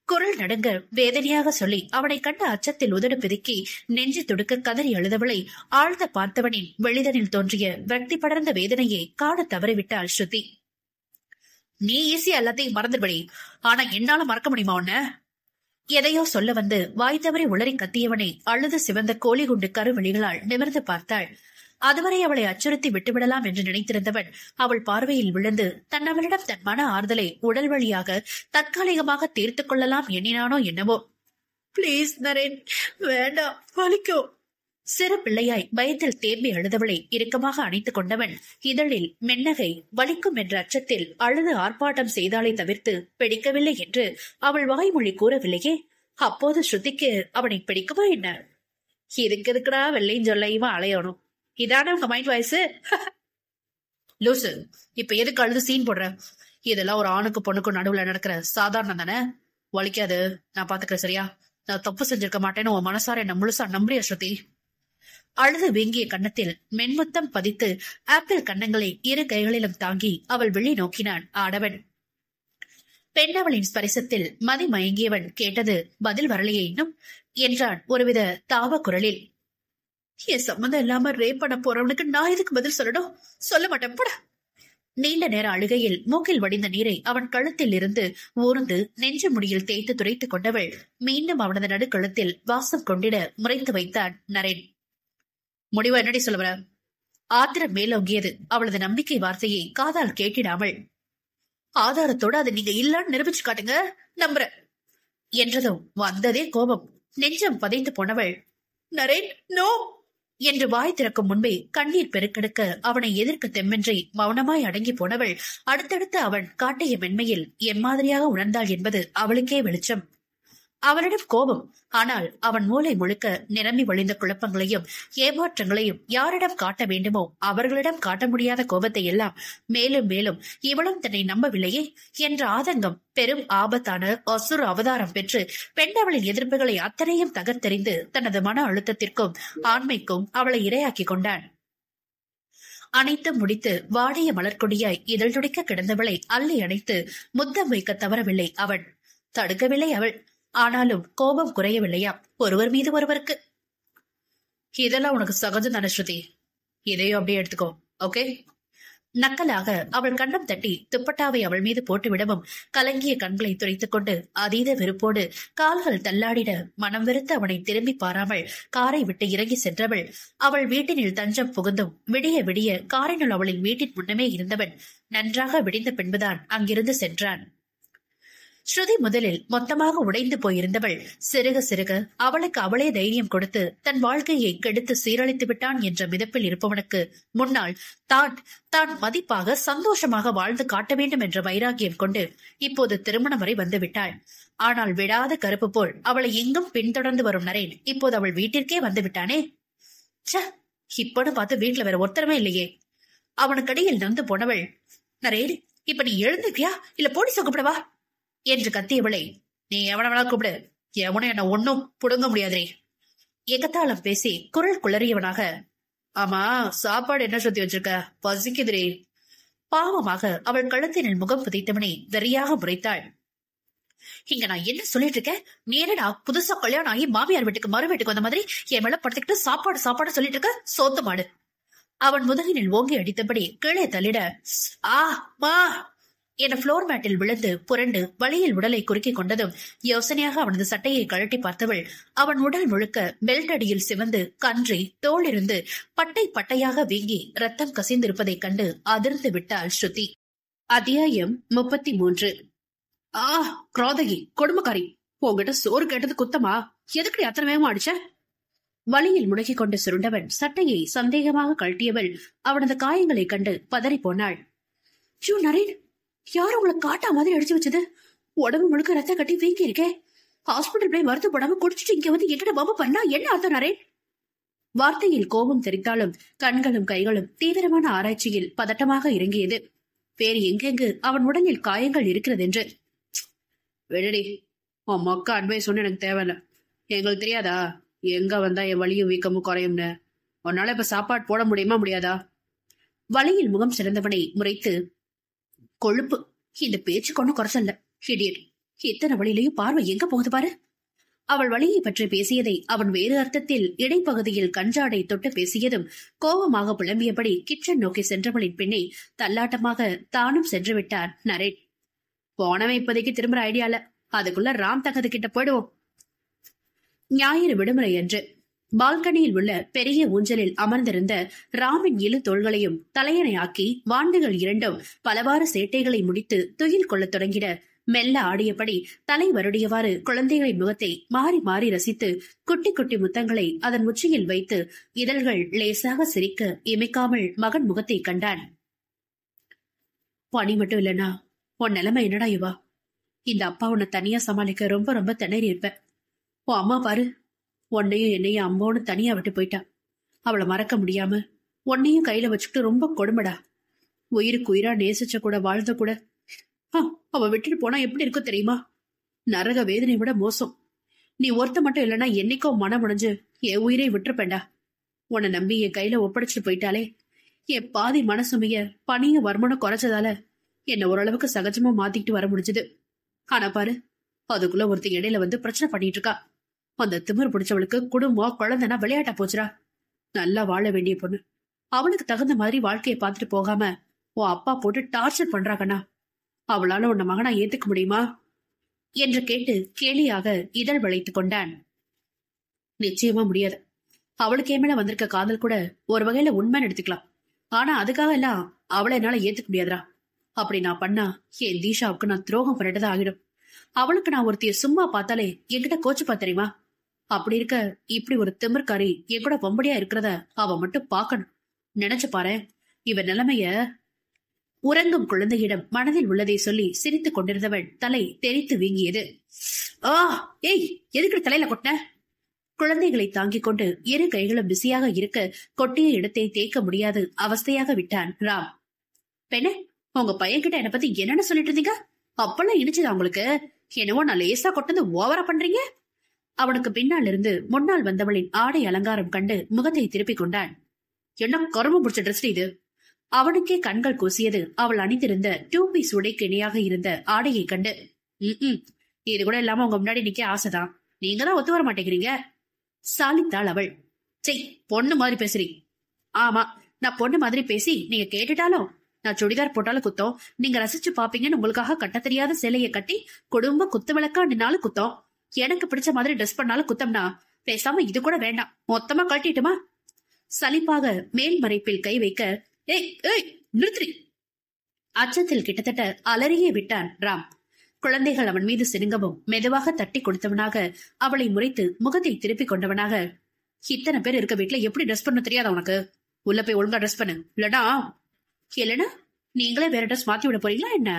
குரல் நடுங்க வேதனையாக சொல்லி அவனை கண்ட அச்சத்தில் உதடு பிதுக்கி நெஞ்சு துடுக்க கதறி அழுதவளை ஆழ்ந்த பார்த்தவனின் வெளிதனில் தோன்றிய விரக்தி படர்ந்த வேதனையை காண தவறிவிட்டாள் ஸ்ருதி. நீ ஈஸியா எல்லாத்தையும் மறந்துபடி, ஆனா என்னால மறக்க முடியுமா உன்ன? எதையோ சொல்ல வந்து வாய் தவறி உளறி கத்தியவனை அழுது சிவந்த கோழி குண்டு கருவெளிகளால் நிமிர்ந்து பார்த்தாள். அதுவரை அவளை அச்சுறுத்தி விட்டுவிடலாம் என்று நினைத்திருந்தவன் அவள் பார்வையில் விழுந்து அவளிடம் தன் மன ஆறுதலை உடல் வழியாக தற்காலிகமாக தீர்த்துக் கொள்ளலாம் எண்ணினானோ என்னவோ. பிளீஸ் நரேன், வேண்டாம், வலிக்கோ. சிறு பிள்ளையாய் பயத்தில் தேம்பி அழுதவளை இறுக்கமாக அணைத்துக் கொண்டவன் இதழில் மென்னகை வலிக்கும் என்ற அச்சத்தில் அழுது ஆர்ப்பாட்டம் செய்தாலை தவிர்த்து பிடிக்கவில்லை என்று அவள் வாய்மொழி கூறவில்லையே. அப்போது ஸ்ருதிக்கு அவனை பிடிக்குமா என்ன? இதுக்கு எதுக்குடா வெள்ளையும் சொல்லையுமா அலையணும்? இதான உங்க மைண்ட் வாய்ஸ்? லூசு, இப்ப எதுக்கு அழுது சீன் போடுற? இதெல்லாம் ஒரு ஆணுக்கு பொண்ணுக்கும் நடுவுல நடக்கிற சாதாரணம் தானே. வலிக்காது, நான் பாத்துக்கிறேன் சரியா? நான் தப்பு செஞ்சிருக்க மாட்டேன்னு உன் மனசார என்ன முழுசா நம்புறியா ஸ்ருதி? அழுது வீங்கிய கன்னத்தில் மென்முத்தம் பதித்து ஆப்பிள் கன்னங்களை இரு கைகளிலும் தாங்கி அவள் வெளி நோக்கினான் ஆடவன். பெண்ணவளின் ஸ்பரிசத்தில் மதி மயங்கியவன் கேட்டது பதில் வரலையே இன்னும் என்றான் ஒருவித தாவ குரலில். என் சம்மந்தம் இல்லாம ரேப் பண்ண போறவனுக்கு நான் எதுக்கு பதில் சொல்லணும்? சொல்ல மாட்டேன் போட. நீண்ட நேர அழுகையில் மூக்கில் வடிந்த நீரை அவன் கழுத்தில் இருந்து ஊர்ந்து நெஞ்சு முடியில் தேய்த்து துரைத்துக் கொண்டவள் மீண்டும் அவனது நடுக்கழுத்தில் வாசம் கொண்டிட முறைத்து வைத்தான் நரேன். முடிவா என்னடி சொல்லுவ? ஆத்திரம் மேலோங்கியது அவளது நம்பிக்கை வார்த்தையை காதால் கேட்டிடாமல். ஆதாரத்தோட அதை நீங்க இல்லான்னு நிரூபிச்சு காட்டுங்க, நம்புற என்றதும் வந்ததே கோபம். நெஞ்சம் பதைந்து போனவள் நரேன் நோ என்று வாய் திறக்கும் முன்பே கண்ணீர் பெருக்கெடுக்க அவனை எதிர்க்க தெம்மின்றி மௌனமாய் அடங்கி போனவள் அடுத்தடுத்து அவன் காட்டிய மென்மையில் எம்மாதிரியாக உணர்ந்தாள் என்பது அவளுக்கே வெளிச்சம். அவனிடம் கோபம், ஆனால் அவன் மூளை முழுக்க நிரம்பி வழிந்த குழப்பங்களையும் ஏமாற்றங்களையும் யாரிடம் காட்ட வேண்டுமோ அவர்களிடம் காட்ட முடியாத கோபத்தை எல்லாம் மேலும் மேலும் இவளும் தன்னை நம்பவில்லையே என்ற ஆதங்கம் பெரும் ஆபத்தான அசுர அவதாரம் பெற்று பெண்ணவளின் எதிர்ப்புகளை அத்தனையும் தகர்த்தெறிந்து தனது மன அழுத்தத்திற்கும் ஆண்மைக்கும் அவளை இரையாக்கி கொண்டான். அணைத்து முடித்து வாடிய மலர்கொடியாய் இதழ் துடிக்க கிடந்தவளை அள்ளி அணைத்து முத்தம் வைக்க தவறவில்லை அவன். தடுக்கவில்லை அவள். ஆனாலும் கோபம் குறையவில்லையா ஒருவர் மீது ஒருவருக்கு? இதெல்லாம் உனக்கு சகஜம் தானே ஸ்ருதி, இதையும் அப்படியே எடுத்துக்கோ, ஓகே? நக்கலாக அவள் கண்ணம் தட்டி துப்பட்டாவை அவள் மீது போட்டுவிடவும் கலங்கிய கண்களை துரைத்துக் கொண்டு அதீத வெறுப்போடு கால்கள் தள்ளாடிட மனம் வெறுத்து அவனை திரும்பி பாராமல் காரை விட்டு இறங்கி சென்றவள் அவள் வீட்டினில் தஞ்சம் புகுந்தும் விடிய விடிய காரினுள் அவளின் வீட்டின் முன்னமே இருந்தவன் நன்றாக விடிந்த பின்புதான் அங்கிருந்து சென்றான். ஸ்ருதி முதலில் மொத்தமாக உடைந்து போயிருந்தவள் சிறுக சிறுக அவளுக்கு அவளே தைரியம் கொடுத்து தன் வாழ்க்கையை கெடுத்து சீரழித்து விட்டான் என்ற மிதப்பில் இருப்பவனுக்கு முன்னால் தான் மதிப்பாக சந்தோஷமாக வாழ்ந்து காட்ட வேண்டும் என்ற வைராகியம் கொண்டு இப்போது திருமணம் வரை வந்து விட்டாள். ஆனால் விடாத கருப்பு போல் அவளை எங்கும் பின்தொடர்ந்து வரும் நரேன் இப்போது அவள் வீட்டிற்கே வந்து விட்டானே. இப்பன்னு பார்த்து வீட்டுல வேற ஒருத்தரமே இல்லையே. அவனுக்கடியில் நொந்து போனவள், நரேன் இப்ப நீ எழுந்துக்கியா இல்ல போலீஸ் கூப்பிடவா என்று கத்தியவளை, நீ எவன வேணா கூப்பிடு, எவனும் என்ன ஒன்னும் புடுங்க முடியாதே. எகத்தாளம் பேசி குரல் குளறியவனாக, ஆமா, சாப்பாடு என்ன சுத்தி வச்சிருக்க? பசிக்குதுரே. பாவமாக அவள் கழுத்தினில் முகம் புதைத்தவனை வெறியாக முறைத்தாள். இங்க நான் என்ன சொல்லிட்டு இருக்கேன்? நீ என்னடா புதுசா கல்யாணம் ஆகி மாமியார் வீட்டுக்கு மறு வீட்டுக்கு வந்த மாதிரி என் மேல படுத்துக்கிட்டு சாப்பாடு சாப்பாடு சொல்லிட்டு இருக்க? சோத்து மாடு. அவன் முதுகினில் ஓங்கி அடித்தபடி கீழே தள்ளிட, ஆ மா என புளோர் மேட்டில் விழுந்து புரண்டு வழியில் உடலை குறுக்கிக் கொண்டதும் யோசனையாக அவனது சட்டையை கழட்டி பார்த்தவள் அவன் உடல் முழுக்க பெல்ட் அடியில் சிவந்து கன்றி தோளிருந்து பட்டை பட்டையாக வீங்கி ரத்தம் கசிந்திருப்பதைக் கண்டு அதிர்ந்து விட்டாள் ஸ்ருதி. அத்தியாயம் 33. கிராதகி, கொடுமைக்காரி, உங்ககிட்ட சோறு கேட்டது குத்தமா? எதுக்கு அத்தனை வேகமா அடிச்ச? வழியில் முடக்கிக் கொண்டு சுருண்டவன் சட்டையை சந்தேகமாக கழட்டியவள் அவனது காயங்களைக் கண்டு பதறி போனாள். நரேன், யாரும் உங்களை காட்டா மாதிரி அடிச்சு வச்சது? உடம்பு முழுக்க ரத்த கட்டி வீங்கி இருக்கே. ஹாஸ்பிட்டல் போய் மருந்து போடாம குடிச்சிட்டு இங்க வந்து என்கிட்ட பாபு பண்ணா என்ன அர்த்தம் நரேன்? வார்த்தையில் கோபம் தெரித்தாலும் கண்களும் கைகளும் தீவிரமான ஆராய்ச்சியில் பதட்டமாக இறங்கியது. வேறு எங்கெங்கு அவன் உடலில் காயங்கள் இருக்கிறது என்று. விடடி, உன் மொக்க அட்வைஸ் ஒண்ணு எனக்கு தேவையில்ல. எங்களுக்கு தெரியாதா எங்க வந்தா என் வலியும் வீக்கமும் குறையும்னு? உன்னால இப்ப சாப்பாடு போட முடியுமா முடியாதா? வழியில் முகம் சிறந்தவனை முறைத்து, கொழுப்பு, இந்த பேச்சு கொண்டு குறைச்சல்ல இடியட். இத்தனை வழியிலையும் பார்வை எங்க போகுது பாரு. அவள் வழியை பற்றி பேசியதை அவன் வேறு அர்த்தத்தில் இடைப்பகுதியில் கஞ்சாடை தொட்டு பேசியதும் கோபமாக புலம்பியபடி கிச்சன் நோக்கி சென்றவளின் பின்னே தள்ளாட்டமாக தானும் சென்று விட்டான் நரேன். போனவன் இப்போதைக்கு திரும்புற ஐடியால, அதுக்குள்ள ராம் தகது கிட்ட போயிடுவோம். ஞாயிறு விடுமுறை அன்று பால்கனியில் உள்ள பெரிய ஊஞ்சலில் அமர்ந்திருந்த ராமின் இரு தோள்களையும் தலையணையாக்கி வாண்டுகள் இரண்டும் பலவாறு சேட்டைகளை முடித்து துயில் கொள்ளத் தொடங்கிட மெல்ல ஆடியபடி தலை வருடியவாறு குழந்தைகளின் முகத்தை மாறி மாறி ரசித்து குட்டி குட்டி முத்தங்களை அதன் உச்சியில் வைத்து இதழ்கள் லேசாக சிரிக்க இமைக்காமல் மகன் முகத்தை கண்டான். பணி மட்டும் இல்லனா உன் நிலைமை என்னடா இவா? இந்த அப்பா உன்னை தனியா சமாளிக்க ரொம்ப ரொம்ப திணறி இருப்ப. உன் அம்மா பாரு, உன்னையும் என்னையும் அம்மான்னு தனியா விட்டு போயிட்டா. அவளை மறக்க முடியாம உன்னையும் கையில வச்சுக்கிட்டு ரொம்ப கொடுமடா. உயிருக்கு உயிரா நேசிச்ச கூட வாழ்ந்த கூட அவ விட்டுட்டு போனா எப்படி இருக்கும் தெரியுமா? நரக வேதனை விட மோசம். நீ ஒருத்த மட்டும் இல்லைன்னா என்னைக்கோ மனம் முடிஞ்சு என் உயிரை விட்டுருப்பேன்டா. உன்னை நம்பி என் கையில ஒப்படைச்சிட்டு போயிட்டாலே. என் பாதி மனசுமைய பணியும் வருமானம் குறைச்சதால என்ன ஓரளவுக்கு சகஜமா மாத்திக்கிட்டு வர முடிஞ்சது. ஆனா பாரு, அதுக்குள்ள ஒருத்தர் இடையில வந்து பிரச்சனை பண்ணிட்டு இருக்கா. அந்த திமிர் பிடிச்சவளுக்கு குடும்பம் குழந்தைனா விளையாட்டா போச்சுரா. நல்லா வாழ வேண்டிய பொண்ணு, அவளுக்கு தகுந்த மாதிரி வாழ்க்கையை பார்த்துட்டு போகாம உன் அப்பா போட்டு டார்ச்சர் பண்றாங்கண்ணா. அவளால உன்ன மகனா ஏத்துக்க முடியுமா என்று கேட்டு கேலியாக இதழ் வளைத்துக் கொண்டான். நிச்சயமா முடியாது. அவளுக்கு என் மேல வந்திருக்க காதல் கூட ஒரு வகையில உண்மைன்னு எடுத்துக்கலாம். ஆனா அதுக்காக எல்லாம் அவளை என்னால ஏத்துக்க முடியாதுரா. அப்படி நான் பண்ணா என் தீஷாவுக்கு நான் துரோகம் பண்ணிட்டதா ஆகிடும். அவளுக்கு நான் ஒருத்திய சும்மா பார்த்தாலே என்கிட்ட கோச்சுப்பா தெரியுமா? அப்படி இருக்க இப்படி ஒரு திமிர்காரி என் கூட பொம்படியா இருக்கிறத அவ மட்டும் பாக்கணும். நினைச்சு பாரு இவ நிலைமைய. உறங்கும் குழந்தையிடம் மனதில் உள்ளதை சொல்லி சிரித்துக் கொண்டிருந்தவள் தலை தெரித்து வீங்கியது. ஏய், எதுக்கு தலையில கொட்டின? குழந்தைகளை தாங்கிக் கொண்டு இரு கைகளும் பிஸியாக இருக்க கொட்டிய இடத்தை தேய்க்க முடியாது அவஸ்தையாக விட்டான் ராம். பெண்ணே, உங்க பையன்கிட்ட என்ன பத்தி என்னன்னு சொல்லிட்டு இருந்தீங்க? அப்பெல்லாம் இனிச்சுதா உங்களுக்கு? என்னவோ நான் லேசா கொட்டது ஓவரா பண்றீங்க. அவனுக்கு பின்னால் இருந்து முன்னால் வந்தவளின் ஆடை அலங்காரம் கண்டு முகத்தை திருப்பிக் கொண்டான். என்ன கரும்பு பிடிச்ச ட்ரெஸ் இது? அவனுக்கே கண்கள் கூசியது அவள் அணிந்திருந்த 2 பீஸ் உடைக்கு இணையாக இருந்த ஆடையை கண்டு. இது கூட இல்லாம உங்க முன்னாடி நிக்க ஆசைதான், நீங்க தான் ஒத்து வர மாட்டேங்கிறீங்க சாலித்தாள் அவள். செய், பொண்ணு மாதிரி பேசுறீ. ஆமா, நான் பொண்ணு மாதிரி பேசி நீங்க கேட்டுட்டாலும் நான் சுடிதார் போட்டாலும் குத்தம், நீங்க ரசிச்சு பாப்பீங்கன்னு உங்களுக்காக கட்ட தெரியாத சேலையை கட்டி குடும்ப குத்து விளக்கா நின்னாலும் குத்தம், எனக்கு பிடிச்ச மாதிரி ட்ரெஸ் பண்ணாலும் குத்தம்னா பேசாம இது கூட வேண்டாம், மொத்தமா கட்டிட்டுமா? சலிப்பாக மேல் மறைப்பில் கை வைக்க, ஏய் ஏய் நிறுத்தி! அச்சத்தில் கிட்டத்தட்ட அலறியே விட்டான் ராம். குழந்தைகள் அவன் மீது சினுங்கவும் மெதுவாக தட்டி கொடுத்தவனாக அவளை முறைத்து முகத்தை திருப்பிக் கொண்டவனாக, இத்தனை பேர் இருக்க வீட்டுல எப்படி ட்ரெஸ் பண்ண தெரியாத உனக்கு? உள்ள போய் ஒழுங்கா ட்ரெஸ் பண்ணு, இல்லனா நீங்களே வேற ட்ரெஸ் மாத்தி விட போறீங்களா என்ன?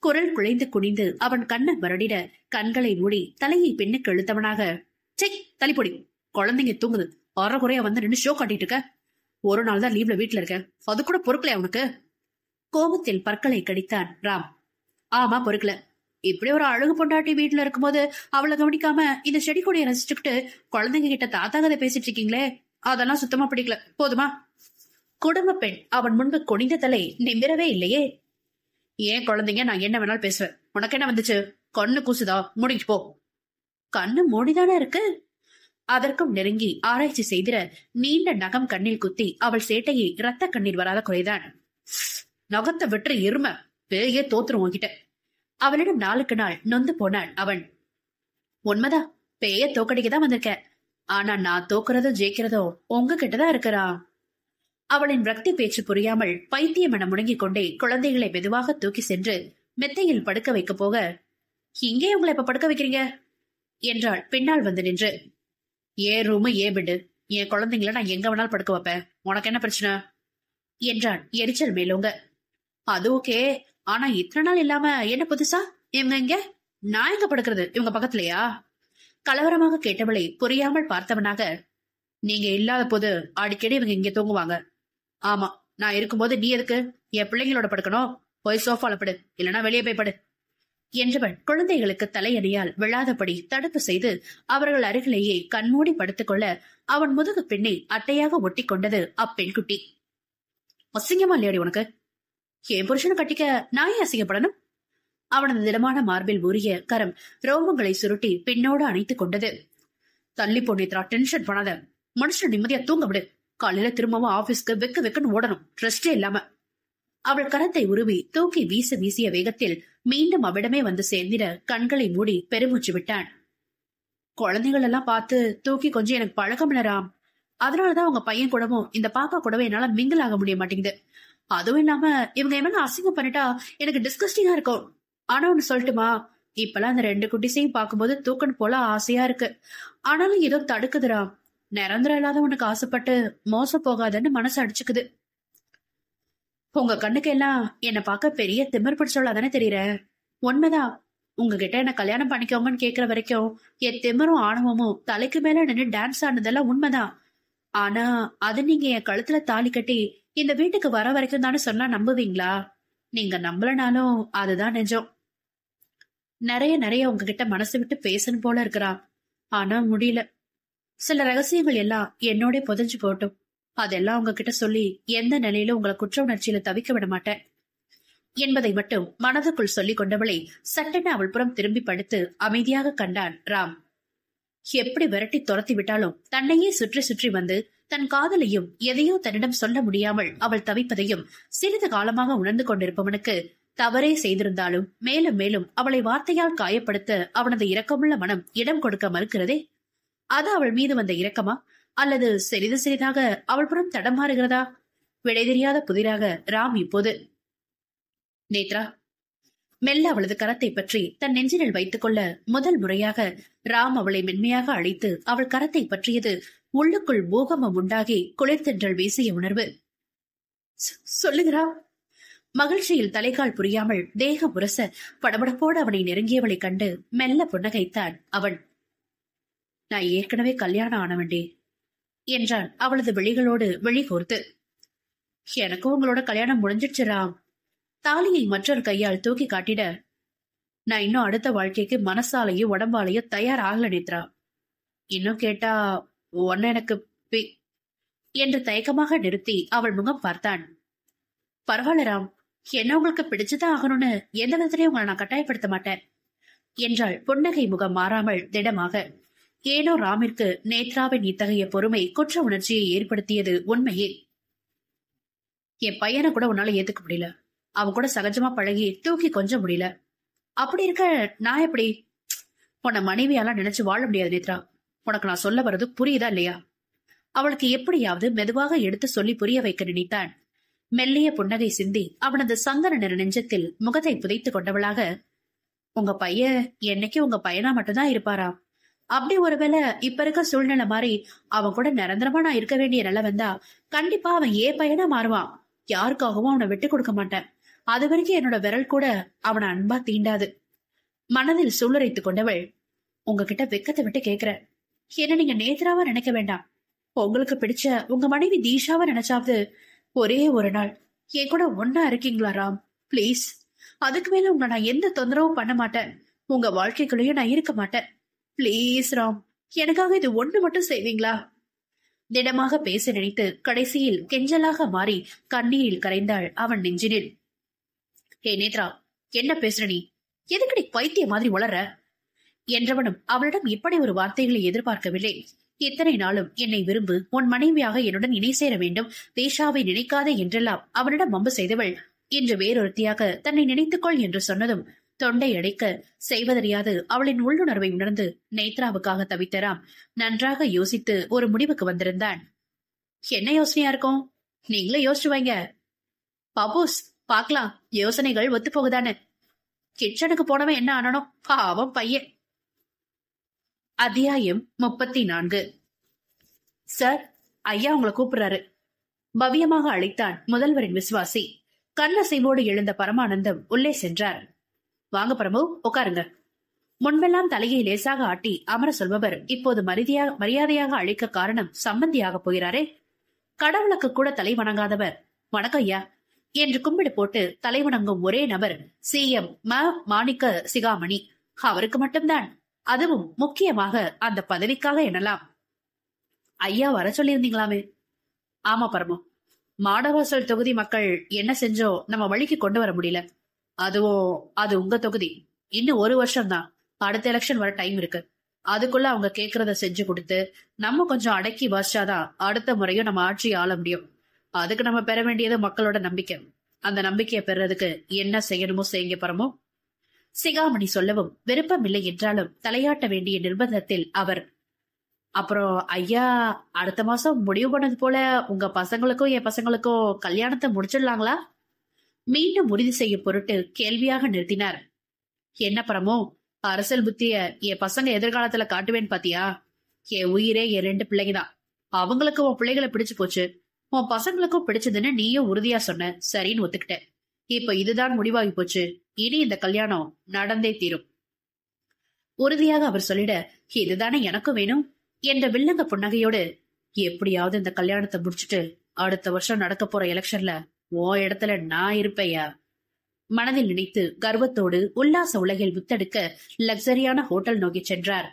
குரல் குழைந்து குனிந்து அவன் கண்ணை வருடிட கண்களை மூடி தலையை பெண்ணுக்கு இழுத்தவனாக, செய் தலிப்பொடி, குழந்தைங்க தூங்குது, குறையா வந்து நின்று ஷோ காட்டிட்டு இருக்க. ஒரு நாள் தான் லீவ்ல வீட்டுல இருக்க, அது கூட பொறுக்கலையா உனக்கு? கோபத்தில் பற்களை கடித்தான் ராம். ஆமா, பொறுக்கல. இப்படி ஒரு அழகு பொண்டாட்டி வீட்டுல இருக்கும்போது அவளை கவனிக்காம இந்த செடி கொடியை ரசிச்சுக்கிட்டு குழந்தைங்க கிட்ட தாத்தா கதை பேசிட்டு இருக்கீங்களே, அதெல்லாம் சுத்தமா பிடிக்கல, போதுமா? குடும்ப பெண் அவன் முன்பு குனிந்த தலை நிமிரவே இல்லையே. ஏன் குழந்தைங்க, நான் என்ன வேணாலும் பேசுவேன், உனக்கு என்ன வந்துச்சு? கண்ணு கூசுதா? முடிஞ்சு போ. கண்ணு மூடிதானே இருக்கு. அதற்கும் நெருங்கி ஆராய்ச்சி செய்திட நீண்ட நகம் கண்ணில் குத்தி அவள் சேட்டையை இரத்த கண்ணீர் வராத குறைதான். நகத்தை வெற்று எருமை, பேயே தோத்துரும் உன்கிட்ட. அவளிடம் நாளுக்கு நாள் நொந்து போனான் அவன். உண்மைதான், பேய தோக்கடிக்கதான் வந்திருக்க. ஆனா நான் தோக்குறதோ ஜெயிக்கிறதோ உங்ககிட்டதான் இருக்கிறா. அவளின் ரக்தி பேச்சு புரியாமல் பைத்தியம் என முடங்கிக் கொண்டே குழந்தைகளை மெதுவாக தூக்கி சென்று மெத்தையில் படுக்க வைக்க போக, இங்கே உங்களை இப்ப படுக்க வைக்கிறீங்க என்றாள் பின்னால் வந்து நின்று. ஏன் ரூமு ஏன் பெட்டு, என் குழந்தைங்கள நான் எங்க வேணாலும் படுக்க வைப்பேன், உனக்கு என்ன பிரச்சனை என்றான் எரிச்சல் மேலோங்க. அது ஓகே, ஆனா இத்தனை நாள் இல்லாம என்ன புதுசா? இவங்க இங்க, நான் எங்க படுக்கிறது, இவங்க பக்கத்துலயா? கலவரமாக கேட்டவளை புரியாமல் பார்த்தவனாக, நீங்க இல்லாத போது அடிக்கடி இவங்க இங்க தூங்குவாங்க. ஆமா, நான் இருக்கும்போது நீ எதுக்கு என் பிள்ளைங்களோட படுக்கணும்? போய் சோஃபால படு, இல்லைன்னா வெளியே போய் படு என்றவன் குழந்தைகளுக்கு தலையடியால் விழாதபடி தடுப்பு செய்து அவர்கள் அருகிலேயே கண்மூடி படுத்துக் கொள்ள அவன் முதுகு பின்னே அட்டையாக ஒட்டி கொண்டது அப்பெண் குட்டி. அசிங்கமா இல்லையாடி உனக்கு? என் புருஷனை கட்டிக்க நான் ஏன் அசிங்கப்படணும்? அவனது திடமான மார்பில் உரிய கரம் ரோமங்களை சுருட்டி பின்னோடு அணைத்துக் கொண்டது. தள்ளி போனேத்ரா, டென்ஷன் பண்ணாத, மனுஷன் நிம்மதியா தூங்க விடு. காலையில திரும்பவும் ஆபீஸ்க்கு வெக்க வெக்கன்னு ஓடணும், ரெஸ்டே இல்லாம. அவள் கரத்தை உருவி தூக்கி வீசிய வேகத்தில் மீண்டும் அவிடமே வந்து சேர்ந்திட கண்களை மூடி பெருமூச்சு விட்டான். குழந்தைகள் எல்லாம் பார்த்து தூக்கி கொஞ்சம் எனக்கு பழக்கம் இல்லராம். அதனாலதான் உங்க பையன் கூடவும் இந்த பாப்பா கூடவும் என்னால மிங்கிள் ஆக முடிய மாட்டேங்குது. அதுவும் இல்லாம இவங்க என்ன அசிங்கம் பண்ணிட்டா எனக்கு டிஸ்கஸ்டிங்கா இருக்கும். ஆனா ஒண்ணு சொல்லட்டுமா, இப்பெல்லாம் அந்த 2 குட்டிசையும் பார்க்கும்போது தூக்கணும் போல ஆசையா இருக்கு. ஆனாலும் ஏதோ தடுக்குதுராம். நிரந்தரம் இல்லாத உனக்கு ஆசைப்பட்டு மோசம் போகாதன்னு மனசு அடிச்சுக்குது. உங்க கண்ணுக்கு எல்லாம் என்ன பார்க்க பெரிய திமிர் பிடிச்சவளா தானே தெரியற. உண்மைதான், உங்ககிட்ட என்ன கல்யாணம் பண்ணிக்கோங்கன்னு கேக்குற வரைக்கும் என் திமிரும் ஆணவமும் தலைக்கு மேல நின்று டான்ஸ் ஆனதெல்லாம் உண்மைதான். ஆனா அது நீங்க என் கழுத்துல தாலி கட்டி இந்த வீட்டுக்கு வர வரைக்கும் தானே சொன்னா நம்புவீங்களா? நீங்க நம்பலனாலும் அதுதான் நிஜம். நிறைய உங்ககிட்ட மனசு விட்டு பேசணும் போல இருக்கிறா, ஆனா முடியல. சில ரகசியங்கள் எல்லாம் என்னோட புதைஞ்சு போட்டும். அதெல்லாம் உங்ககிட்ட சொல்லி எந்த நிலையில உங்களை குற்ற உணர்ச்சியில தவிக்க விட மாட்டேன் என்பதை மட்டும் மனதுக்குள் சொல்லிக் கொண்டவளை சட்டென அவள் புறம் திரும்பி படுத்து அமைதியாக கண்டான் ராம். எப்படி விரட்டி துரத்தி விட்டாலும் தன்னையே சுற்றி சுற்றி வந்து தன் காதலையும் எதையோ தன்னிடம் சொல்ல முடியாமல் அவள் தவிப்பதையும் சிறிது காலமாக உணர்ந்து கொண்டிருப்பவனுக்கு தவறே செய்திருந்தாலும் மேலும் மேலும் அவளை வார்த்தையால் காயப்படுத்த அவனது இரக்கமுள்ள மனம் இடம் கொடுக்க மறுக்கிறதே. அது அவள் மீது வந்த இரக்கமா, அல்லது சிறிது சிறிதாக அவள் புறம் தடமாறுகிறதா? விடை தெரியாத புதிராக ராம் இப்போது. நேத்ரா, மெல்ல அவளது கரத்தை பற்றி தன் நெஞ்சினில் வைத்துக் கொள்ள முதல் முறையாக ராம் அவளை மென்மையாக அழைத்து அவள் கரத்தை பற்றியது உள்ளுக்குள் பூகம்பம் உண்டாகி குளிர்தென்றல் வீசிய உணர்வு. சொல்லுகிறா. மகிழ்ச்சியில் தலைகால் புரியாமல் தேக உரச படபடப்போடு அவனை நெருங்கியவளை கண்டு மெல்ல புன்னகைத்தான் அவன். நான் ஏற்கனவே கல்யாணம் ஆனவன்டே என்றான் அவளது விழிகளோடு விழி கோர்த்து. எனக்கும் உங்களோட கல்யாணம் முடிஞ்சிடுச்சு ராம். தாலியை மற்றொரு கையால் தூக்கி காட்டிட, நான் இன்னும் அடுத்த வாழ்க்கைக்கு மனசாலையும் உடம்பாலையும் தயார் ஆகல நேத்ரா. இன்னும் கேட்டா ஒன்னு எனக்கு என்று தயக்கமாக நிறுத்தி அவள் முகம் பார்த்தான். பரவாயில்ல ராம், என்ன உங்களுக்கு பிடிச்சுதான் ஆகணும்னு எந்த விதத்திலையும் உங்களை நான் கட்டாயப்படுத்த மாட்டேன் என்றாள் புன்னகை முகம் மாறாமல் திடமாக. ஏனோ ராமிற்கு நேத்ராவின் இத்தகைய பொறுமை குற்ற உணர்ச்சியை ஏற்படுத்தியது உண்மையே. என் பையனை கூட உன்னால ஏத்துக்க முடியல, அவன் கூட சகஜமா பழகி தூக்கி கொஞ்சம் முடியல. அப்படி இருக்க நான் எப்படி உன்னை மனைவியாலாம் நினைச்சு வாழ முடியாது நேத்ரா. உனக்கு நான் சொல்ல வர்றது புரியுதா இல்லையா? அவளுக்கு எப்படியாவது மெதுவாக எடுத்து சொல்லி புரிய வைக்க நினைத்தான். மெல்லிய புன்னகை சிந்தி அவனது சந்தன நிற நெஞ்சத்தில் முகத்தை புதைத்துக் கொண்டவளாக, உங்க பையன் என்னைக்கு உங்க பையனா மட்டும்தான் இருப்பாரா? அப்படி ஒருவேளை இப்ப இருக்க சூழ்நிலை மாதிரி அவன் கூட நிரந்தரமா நான் இருக்க வேண்டிய நிலை வந்தா கண்டிப்பா அவன் ஏன் பையனா மாறுவான். யாருக்காகவும் அவனை விட்டு கொடுக்க மாட்டேன். அது வரைக்கும் என்னோட விரல் கூட அவனை அன்பா தீண்டாது. மனதில் சூளுரைத்துக் கொண்டவள், உங்ககிட்ட வெக்கத்தை விட்டு கேக்குற, என்ன நீங்க நேத்ராவா நினைக்க வேண்டாம். உங்களுக்கு பிடிச்ச உங்க மனைவி தீஷாவா நினைச்சாவது ஒரே ஒரு நாள் என் கூட ஒன்னா இருக்கீங்களா ராம்? பிளீஸ், அதுக்கு மேல உங்களை நான் எந்த தொந்தரவும் பண்ண மாட்டேன். உங்க வாழ்க்கைக்குள்ளேயும் நான் இருக்க மாட்டேன். பிளீஸ் ராம், எனக்காக இது ஒண்ணு மட்டும் செய்வீங்களா? திடமாக பேச நினைத்து கடைசியில் கெஞ்சலாக மாறி கண்ணீரில் கரைந்தாள் அவன் நெஞ்சினில். ஹே நேத்ரா, என்ன பேசுற நீ? எதுக்கடி பைத்திய மாதிரி வளர்ற என்றவனும் அவளிடம் இப்படி ஒரு வார்த்தைகளை எதிர்பார்க்கவில்லை. இத்தனை நாளும் என்னை விரும்பு, உன் மனைவியாக என்னுடன் இணை சேர வேண்டும், தேஷாவை நினைக்காதே என்றெல்லாம் அவனிடம் வம்பு செய்தவள் இன்று வேறொருத்தியாக தன்னை நினைத்துக்கொள் என்று சொன்னதும் தொண்டை அடைக்க செய்வதறியாது அவளின் உள்ளுணர்வை உணர்ந்து நேத்ராவுக்காக தவித்தராம் நன்றாக யோசித்து ஒரு முடிவுக்கு வந்திருந்தான். என்ன யோசனையா இருக்கும்? நீங்களே யோசிச்சு வைங்க. பாபூஸ், பாக்கலாம், யோசனைகள் ஒத்து போகுதானு. கிச்சனுக்கு போனவன் என்ன ஆனனோ பாவம் பையன். அத்தியாயம் 34. சார், ஐயா உங்களை கூப்பிடுறாரு. பவ்யமாக அழைத்தான் முதல்வரின் விசுவாசி. கண்ணசைவோடு எழுந்த பரமானந்தம் உள்ளே சென்றார். வாங்க பிரபு, உட்காருங்க. முன்பெல்லாம் தலையை லேசாக ஆட்டி அமர சொல்பவர் இப்போது மரியாதையாக அழைக்க காரணம் சம்பந்தியாக போகிறாரே. கடவுளுக்கு கூட தலை வணங்காதவர் வணக்கம் ஐயா என்று கும்பிடு போட்டு தலை வணங்கும் ஒரே நபர் CM மாணிக்க சிகாமணி. அவருக்கு மட்டும்தான், அதுவும் முக்கியமாக அந்த பதவிக்காக எனலாம். ஐயா வர சொல்லியிருந்தீங்களாமே? ஆமா பரமு, மாடவாசல் தொகுதி மக்கள் என்ன செஞ்சோ நம்ம வழிக்கு கொண்டு வர முடியல. அதுவும் அது உங்க தொகுதி. இன்னும் 1 வருஷம் தான், அடுத்த எலெக்ஷன் வர டைம் இருக்கு. அதுக்குள்ள அவங்க கேக்குறத செஞ்சு கொடுத்து நம்ம கொஞ்சம் அடக்கி வாசிச்சாதான் அடுத்த முறையும் நம்ம ஆட்சி ஆள முடியும். அதுக்கு நம்ம பெற வேண்டியது மக்களோட நம்பிக்கை. அந்த நம்பிக்கையை பெறறதுக்கு என்ன செய்யணுமோ செய்யுங்க பரமோ. சிகாமணி சொல்லவும் விருப்பமில்லை என்றாலும் தலையாட்ட வேண்டிய நிர்பந்தத்தில் அவர், அப்புறம் ஐயா அடுத்த மாசம் முடிவு பண்ணது போல உங்க பசங்களுக்கும் என் பசங்களுக்கும் கல்யாணத்தை முடிச்சிடலாங்களா? மீண்டும் உறுதி செய்யும் பொருட்டு கேள்வியாக நிறுத்தினார். என்ன பரமோ, அரசியல் புத்திய என் பசங்க எதிர்காலத்துல காட்டுவேன்னு பாத்தியா? என் உயிரே என் 2 பிள்ளைங்கதான். அவங்களுக்கு உன் பிள்ளைகளை பிடிச்சு போச்சு, உன் பசங்களுக்கும் பிடிச்சதுன்னு நீயும் உறுதியா சொன்ன. சரின்னு ஒத்துக்கிட்டேன். இப்ப இதுதான் முடிவாகி போச்சு. இனி இந்த கல்யாணம் நடந்தே தீரும். உறுதியாக அவர் சொல்லிட, இதுதானே எனக்கும் வேணும் என்ற வில்லங்க புன்னகையோடு, எப்படியாவது இந்த கல்யாணத்தை முடிச்சுட்டு அடுத்த வருஷம் நடக்க போற எலெக்ஷன்ல ஓ இடத்துல நான் இருப்பையா மனதில் நினைத்து கர்வத்தோடு உல்லாச உலகில் வித்தெடுக்க லக்ஸரியான ஹோட்டல் நோக்கி சென்றார்.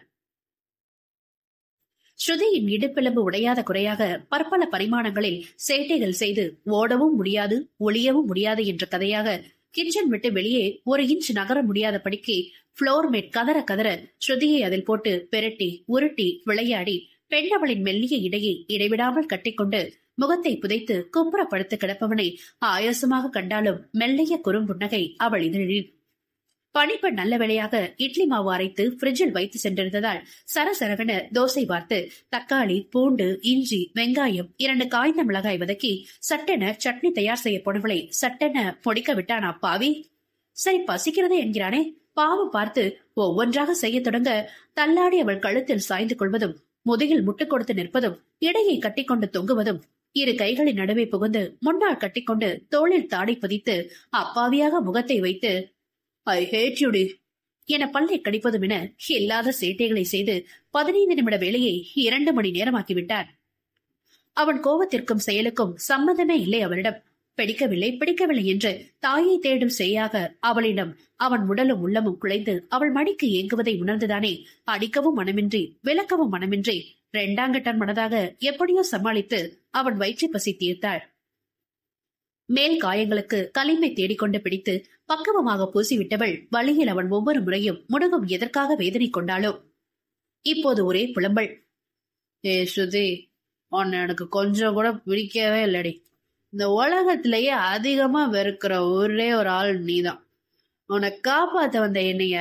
ஸ்ருதியின் இடுப்பெலும்பு உடையாத குறையாக பற்பல பரிமாணங்களில் சேட்டைகள் செய்து ஓடவும் முடியாது ஒளியவும் முடியாது என்ற கதையாக கிச்சன் விட்டு வெளியே 1 இன்ச் நகர முடியாத படிக்கு புளோர் மேட் கதற கதற ஸ்ருதியை அதில் போட்டு பெரட்டி உருட்டி விளையாடி பெண்ணவளின் மெல்லிய இடையை இடைவிடாமல் கட்டிக்கொண்டு முகத்தை புதைத்து குப்புற படுத்து கிடப்பவனை ஆயாசமாக கண்டாலும் மெல்லிய குறும்புன்னகை அவள் இதழில். பணிப்பெண் நல்ல வேளையாக இட்லி மாவு அரைத்து பிரிட்ஜில் வைத்து சென்றிருந்ததால் சரசரவென தோசை வார்த்து தக்காளி, பூண்டு, இஞ்சி, வெங்காயம், 2 காய்ந்த மிளகாய் வதக்கி சட்டென சட்னி தயார் செய்ய போனவளை சட்டென பொடிக்க விட்டானா பாவி. சரி பசிக்கிறதே என்கிறானே பாவம் பார்த்து ஒவ்வொன்றாக செய்ய தொடங்க தள்ளாடி அவள் கழுத்தில் சாய்ந்து கொள்வதும் முதுகில் முட்டு கொடுத்து நிற்பதும் இடையை கட்டிக்கொண்டு தொங்குவதும் 2 கைகளின் நடுவே புகுந்து முன்னால் கட்டிக்கொண்டு தோளில் தாடை பதித்து அப்பாவியாக முகத்தை வைத்து ஐ ஹேட் யூ டி என பல்லை கடிப்பதும் என இல்லாத சேட்டைகளை செய்து 15 நிமிட வேலையை 2 மணி நேரமாக்கிவிட்டான். அவன் கோபத்திற்கும் செயலுக்கும் சம்மதமே இல்லை அவளிடம். பிடிக்கவில்லை என்று தாயை தேடும் செய்யாக அவளிடம் அவன் உடலும் உள்ளமும் குலைந்து அவள் மடிக்கு ஏங்குவதை உணர்ந்துதானே அடிக்கவும் மனமின்றி விளக்கவும் மனமின்றி 2ஆம் மனதாக எப்படியோ சமாளித்து அவன் வயிற்றை பசி தீர்த்தாள். மேல் காயங்களுக்கு களிமை தேடிக்கொண்டு பிடித்து பக்குவமாக பூசிவிட்டவள் வழியில் அவன் ஒவ்வொரு முறையும் முடுகும் எதற்காக வேதனை கொண்டாளோ. இப்போது ஒரே புலம்பல். ஏ ஸ்ருதி, உன்னை எனக்கு கொஞ்சம் கூட பிடிக்கவே இல்லடி. இந்த உலகத்திலேயே அதிகமா வெறுக்கிற ஒரே ஒரு ஆள் நீதான். உன்னை காப்பாத்த வந்த என்னைய